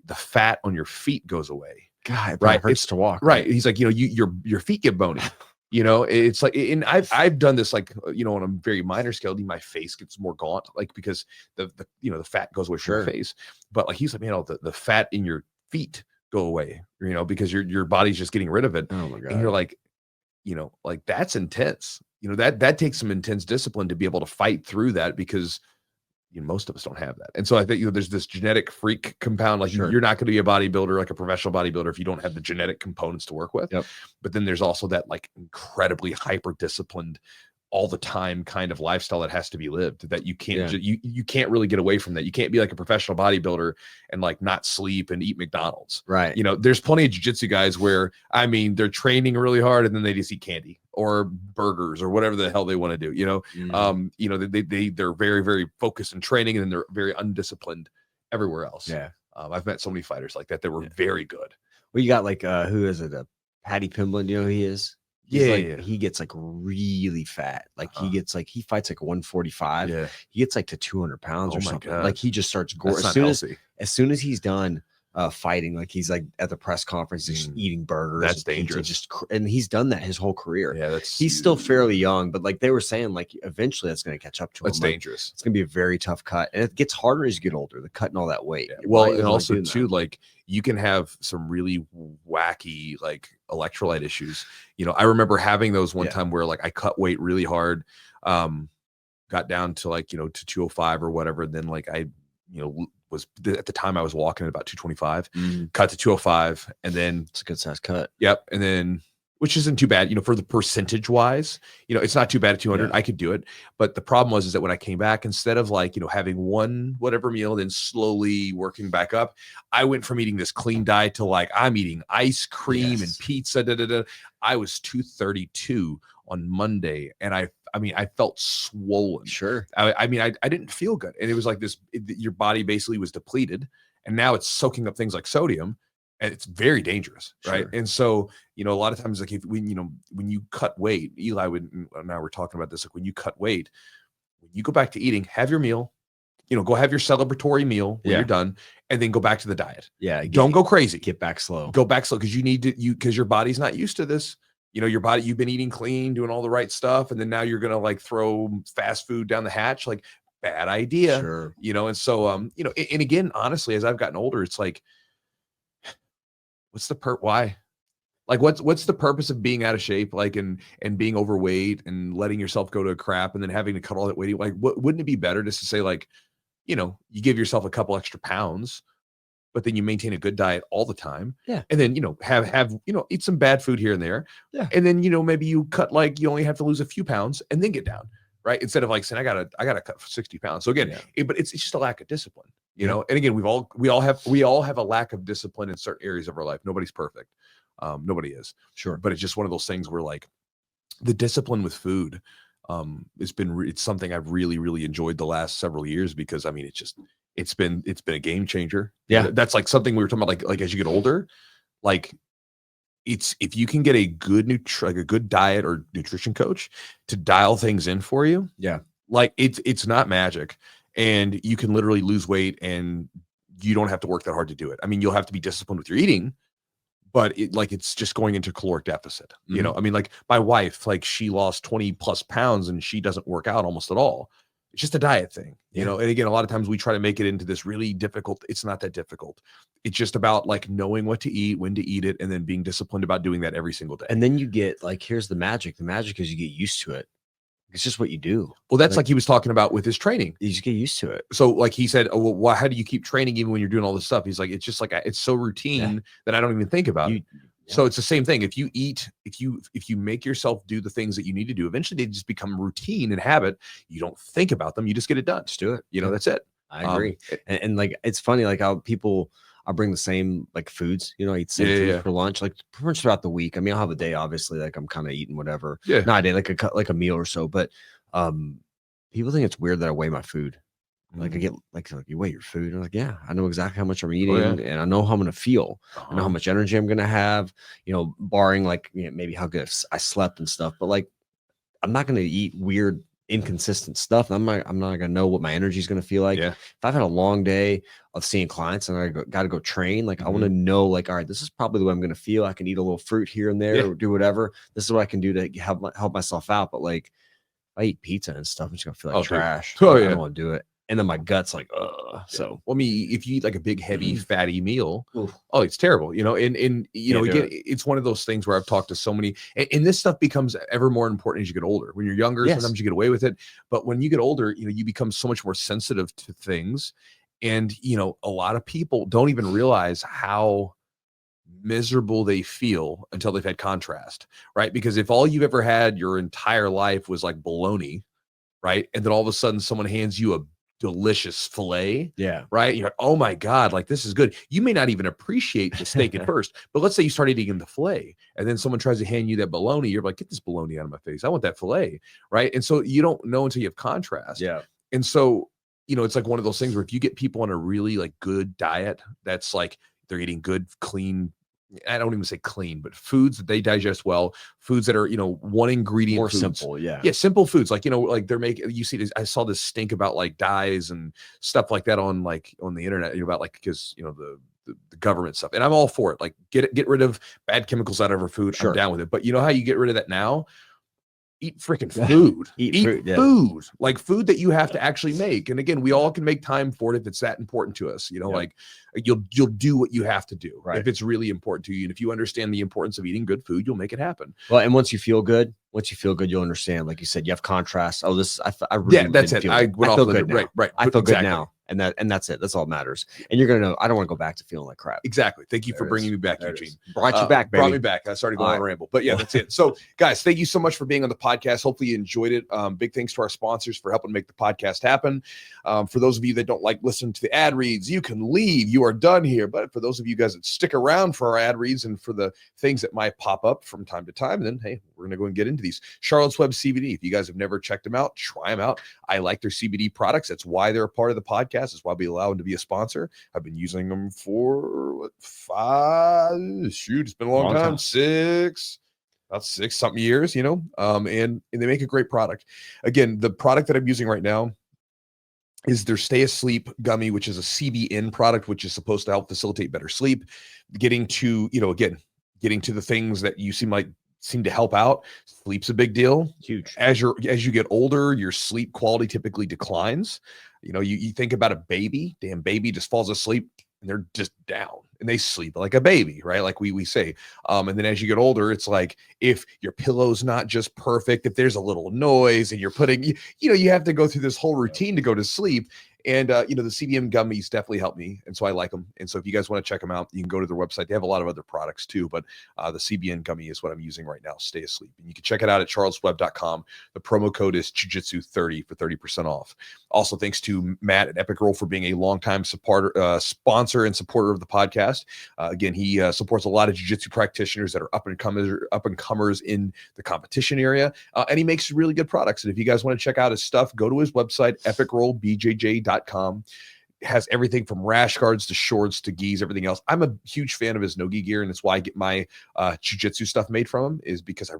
the fat on your feet goes away. God, it right? hurts to walk. Right. He's like, your feet get bony. It's like, and I've done this like, on a very minor scale. My face gets more gaunt, like because the fat goes away from your face. But like he's like, the fat in your feet go away, because your body's just getting rid of it. Oh my God. And you're like, like that's intense. That takes some intense discipline to be able to fight through that, because most of us don't have that. And so I think there's this genetic freak compound. Like you're not going to be a bodybuilder, like a professional bodybuilder, if you don't have the genetic components to work with. But then there's also that like incredibly hyper disciplined all the time kind of lifestyle that has to be lived, that you can't you can't really get away from that. You can't be like a professional bodybuilder and like not sleep and eat McDonald's. Right. There's plenty of jiu-jitsu guys where, they're training really hard and then they just eat candy or burgers or whatever the hell they want to do. They're very, very focused in training, and then they're very undisciplined everywhere else. I've met so many fighters like that were very good. Well, you got like who is it? Patty Pimblin, who he is? He gets like really fat. Like he fights like 145. He gets like to 200 pounds or something. Like he just starts as soon as he's done fighting, like he's like at the press conference just eating burgers. That's dangerous. And he's done that his whole career. He's still fairly young, but like they were saying, like eventually that's going to catch up to him. That's dangerous. It's going to be a very tough cut, and it gets harder as you get older, the cutting all that weight. Well, and also too, like you can have some really wacky like electrolyte issues. I remember having those one time where like I cut weight really hard, got down to like, to 205 or whatever. Then like I, was at the time I was walking at about 225, cut to 205. And then it's a good size cut. Yep. And then, which isn't too bad, for the percentage wise, it's not too bad at 200. I could do it. But the problem was, is that when I came back, instead of like, having one whatever meal, then slowly working back up, I went from eating this clean diet to like, I'm eating ice cream and pizza. I was 232 on Monday. And I felt swollen. Sure. I didn't feel good. And it was like your body basically was depleted, and now it's soaking up things like sodium, and it's very dangerous. Right. And so, a lot of times, like when you cut weight, Eli and I were talking about this, like when you cut weight, when you go back to eating, have your meal, go have your celebratory meal when you're done, and then go back to the diet. Don't go crazy. Get back slow. Go back slow. Cause because your body's not used to this. Your body, you've been eating clean, doing all the right stuff, and then now you're going to like throw fast food down the hatch. Like, bad idea. Sure. And so, and again, honestly, as I've gotten older, it's like, why? Like, what's the purpose of being out of shape, like, and being overweight and letting yourself go to crap and then having to cut all that weight? Like, wouldn't it be better just to say, like, you give yourself a couple extra pounds, but then you maintain a good diet all the time. And then, have eat some bad food here and there. And then, maybe you cut, like, you only have to lose a few pounds and then get down. Right. Instead of like saying, I gotta cut 60 pounds. So again, but it's just a lack of discipline, and again, we all have a lack of discipline in certain areas of our life. Nobody's perfect. Nobody is. Sure. But it's just one of those things where like the discipline with food, it's something I've really, really enjoyed the last several years, because it's been a game changer. That's like something we were talking about, like as you get older, like if you can get a good a good diet or nutrition coach to dial things in for you, like it's not magic, and you can literally lose weight and you don't have to work that hard to do it. You'll have to be disciplined with your eating, but it's just going into caloric deficit. Like my wife, like she lost 20 plus pounds and she doesn't work out almost at all. It's just a diet thing, and again, a lot of times we try to make it into this really difficult. It's not that difficult. It's just about like knowing what to eat, when to eat it, and then being disciplined about doing that every single day. And then you get like, here's the magic. The magic is you get used to it. It's just what you do. Well, that's like he was talking about with his training. You just get used to it. So like he said, oh, well, how do you keep training even when you're doing all this stuff? He's like, it's just like, it's so routine that I don't even think about it. So it's the same thing. If you eat, if you make yourself do the things that you need to do, eventually they just become routine and habit. You don't think about them. You just get it done. Just do it. That's it. I agree. And like, it's funny, like how I'll bring the same like foods, I eat the same food for lunch, like pretty much throughout the week. I'll have a day, obviously, like I'm kind of eating whatever. Not a day, like a meal or so. But people think it's weird that I weigh my food. Like I get like you weigh your food. I'm like, yeah, I know exactly how much I'm eating, and I know how I'm gonna feel. I know how much energy I'm gonna have. Barring like maybe how good I slept and stuff. But like I'm not going to eat weird, inconsistent stuff. I'm not going to know what my energy is going to feel like. Yeah. If I've had a long day of seeing clients and I got to go train, like I want to know, like, all right, this is probably the way I'm going to feel. I can eat a little fruit here and there, or do whatever. This is what I can do to help myself out. But like, if I eat pizza and stuff, I'm just going to feel like trash. I don't want to do it. And then my gut's like, so. Well, I mean, if you eat like a big, heavy, fatty meal, it's terrible, you know. And you know, again, it's one of those things where I've talked to so many, and this stuff becomes ever more important as you get older. When you're younger, sometimes you get away with it, but when you get older, you know, you become so much more sensitive to things. And you know, a lot of people don't even realize how miserable they feel until they've had contrast, right? Because if all you've ever had your entire life was like bologna, right, and then all of a sudden someone hands you a delicious fillet, right, you're like, oh my god, like this is good. You may not even appreciate the steak at first, but let's say you start eating the fillet and then someone tries to hand you that bologna, you're like, get this bologna out of my face, I want that fillet, right? And so you don't know until you have contrast. And so, you know, it's like one of those things where if you get people on a really like good diet, that's like they're eating good, clean, I don't even say clean, but foods that they digest well, foods that are, you know, one ingredient, more foods. simple. Simple foods. Like, you know, like they're making, you see this, I saw this stink about like dyes and stuff like that on the internet, you know, about like, because, you know, the government stuff, and I'm all for it. Like get rid of bad chemicals out of our food. I'm down with it. But you know how you get rid of that now? Eat freaking food. Eat food, like food that you have to actually make. And again, we all can make time for it if it's that important to us. You know, like you'll do what you have to do if it's really important to you. And if you understand the importance of eating good food, you'll make it happen. Well, and once you feel good, you'll understand. Like you said, you have contrast. Oh, this I really that's it. I feel good now. Right. I feel good now. And that's it. That's all that matters. And you're gonna know. I don't want to go back to feeling like crap. Exactly. Thank you for bringing me back, Eugene. Brought you back, baby. Brought me back. I started going on a ramble, but yeah, that's it. So, guys, thank you so much for being on the podcast. Hopefully, you enjoyed it. Big thanks to our sponsors for helping make the podcast happen. For those of you that don't like listening to the ad reads, you can leave. You are done here. But for those of you guys that stick around for our ad reads and for the things that might pop up from time to time, then hey, we're gonna go and get into these. Charlotte's Web CBD. If you guys have never checked them out, try them out. I like their CBD products. That's why they're a part of the podcast. That's why we allow them to be a sponsor. I've been using them for it's been a long time. About 6 something years, you know, and they make a great product. Again, the product that I'm using right now is their Stay Asleep gummy, which is a CBN product, which is supposed to help facilitate better sleep. Getting to the things that you seem to help out. Sleep's a big deal. Huge. As you get older, your sleep quality typically declines. You know, you think about a baby, damn baby just falls asleep and they're just down and they sleep like a baby, right? Like we say. And then as you get older, it's like if your pillow's not just perfect, if there's a little noise and you're putting, you have to go through this whole routine to go to sleep. And, the CBM gummies definitely help me. And so I like them. And so if you guys want to check them out, you can go to their website. They have a lot of other products too, but the CBN gummy is what I'm using right now. Stay Asleep. And you can check it out at charlesweb.com. The promo code is Jiu-Jitsu30 for 30% off. Also, thanks to Matt at Epic Roll for being a longtime sponsor and supporter of the podcast. Again, he supports a lot of Jiu-Jitsu practitioners that are up and comers in the competition area. And he makes really good products. And if you guys want to check out his stuff, go to his website, epicrollbjj.com. Has everything from rash guards to shorts to gis, everything else. I'm a huge fan of his no-gi gear, and that's why I get my Jiu-Jitsu stuff made from him, is because I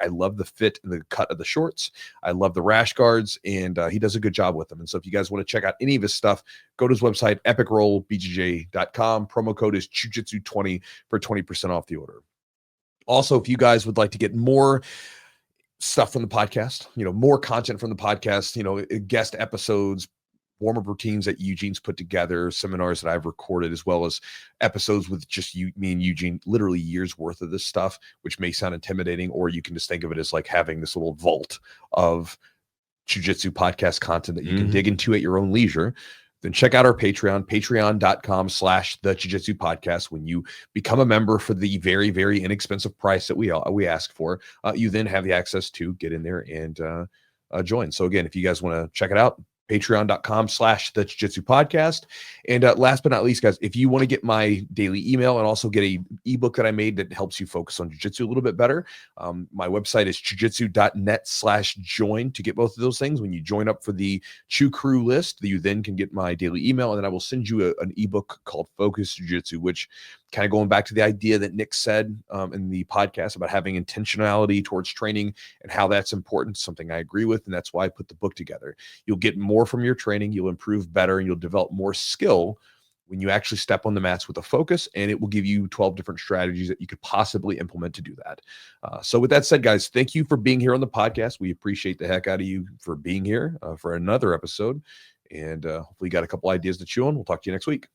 love the fit and the cut of the shorts. I love the rash guards, and he does a good job with them. And so if you guys want to check out any of his stuff, go to his website, epicrollbjj.com. Promo code is Jiu-Jitsu20 for 20% off the order. Also, if you guys would like to get more stuff from the podcast, more content from the podcast, guest episodes, warm-up routines that Eugene's put together, seminars that I've recorded, as well as episodes with just me and Eugene, literally years worth of this stuff, which may sound intimidating, or you can just think of it as like having this little vault of Jiu-Jitsu podcast content that you can dig into at your own leisure. Then check out our Patreon, patreon.com/the Jiu-Jitsu podcast. When you become a member for the very, very inexpensive price that we ask for, you then have the access to get in there and join. So again, if you guys want to check it out, patreon.com/the Jiu-Jitsu podcast. And last but not least, guys, if you want to get my daily email and also get a ebook that I made that helps you focus on jiu-jitsu a little bit better, my website is jujitsu.net/join to get both of those things. When you join up for the Chew Crew list, you then can get my daily email, and then I will send you an ebook called Focus Jiu-Jitsu, which kind of going back to the idea that Nick said in the podcast about having intentionality towards training and how that's important, something I agree with, and that's why I put the book together. You'll get more from your training, you'll improve better, and you'll develop more skill when you actually step on the mats with a focus, and it will give you 12 different strategies that you could possibly implement to do that. So with that said, guys, thank you for being here on the podcast. We appreciate the heck out of you for being here for another episode, and hopefully you got a couple ideas to chew on. We'll talk to you next week.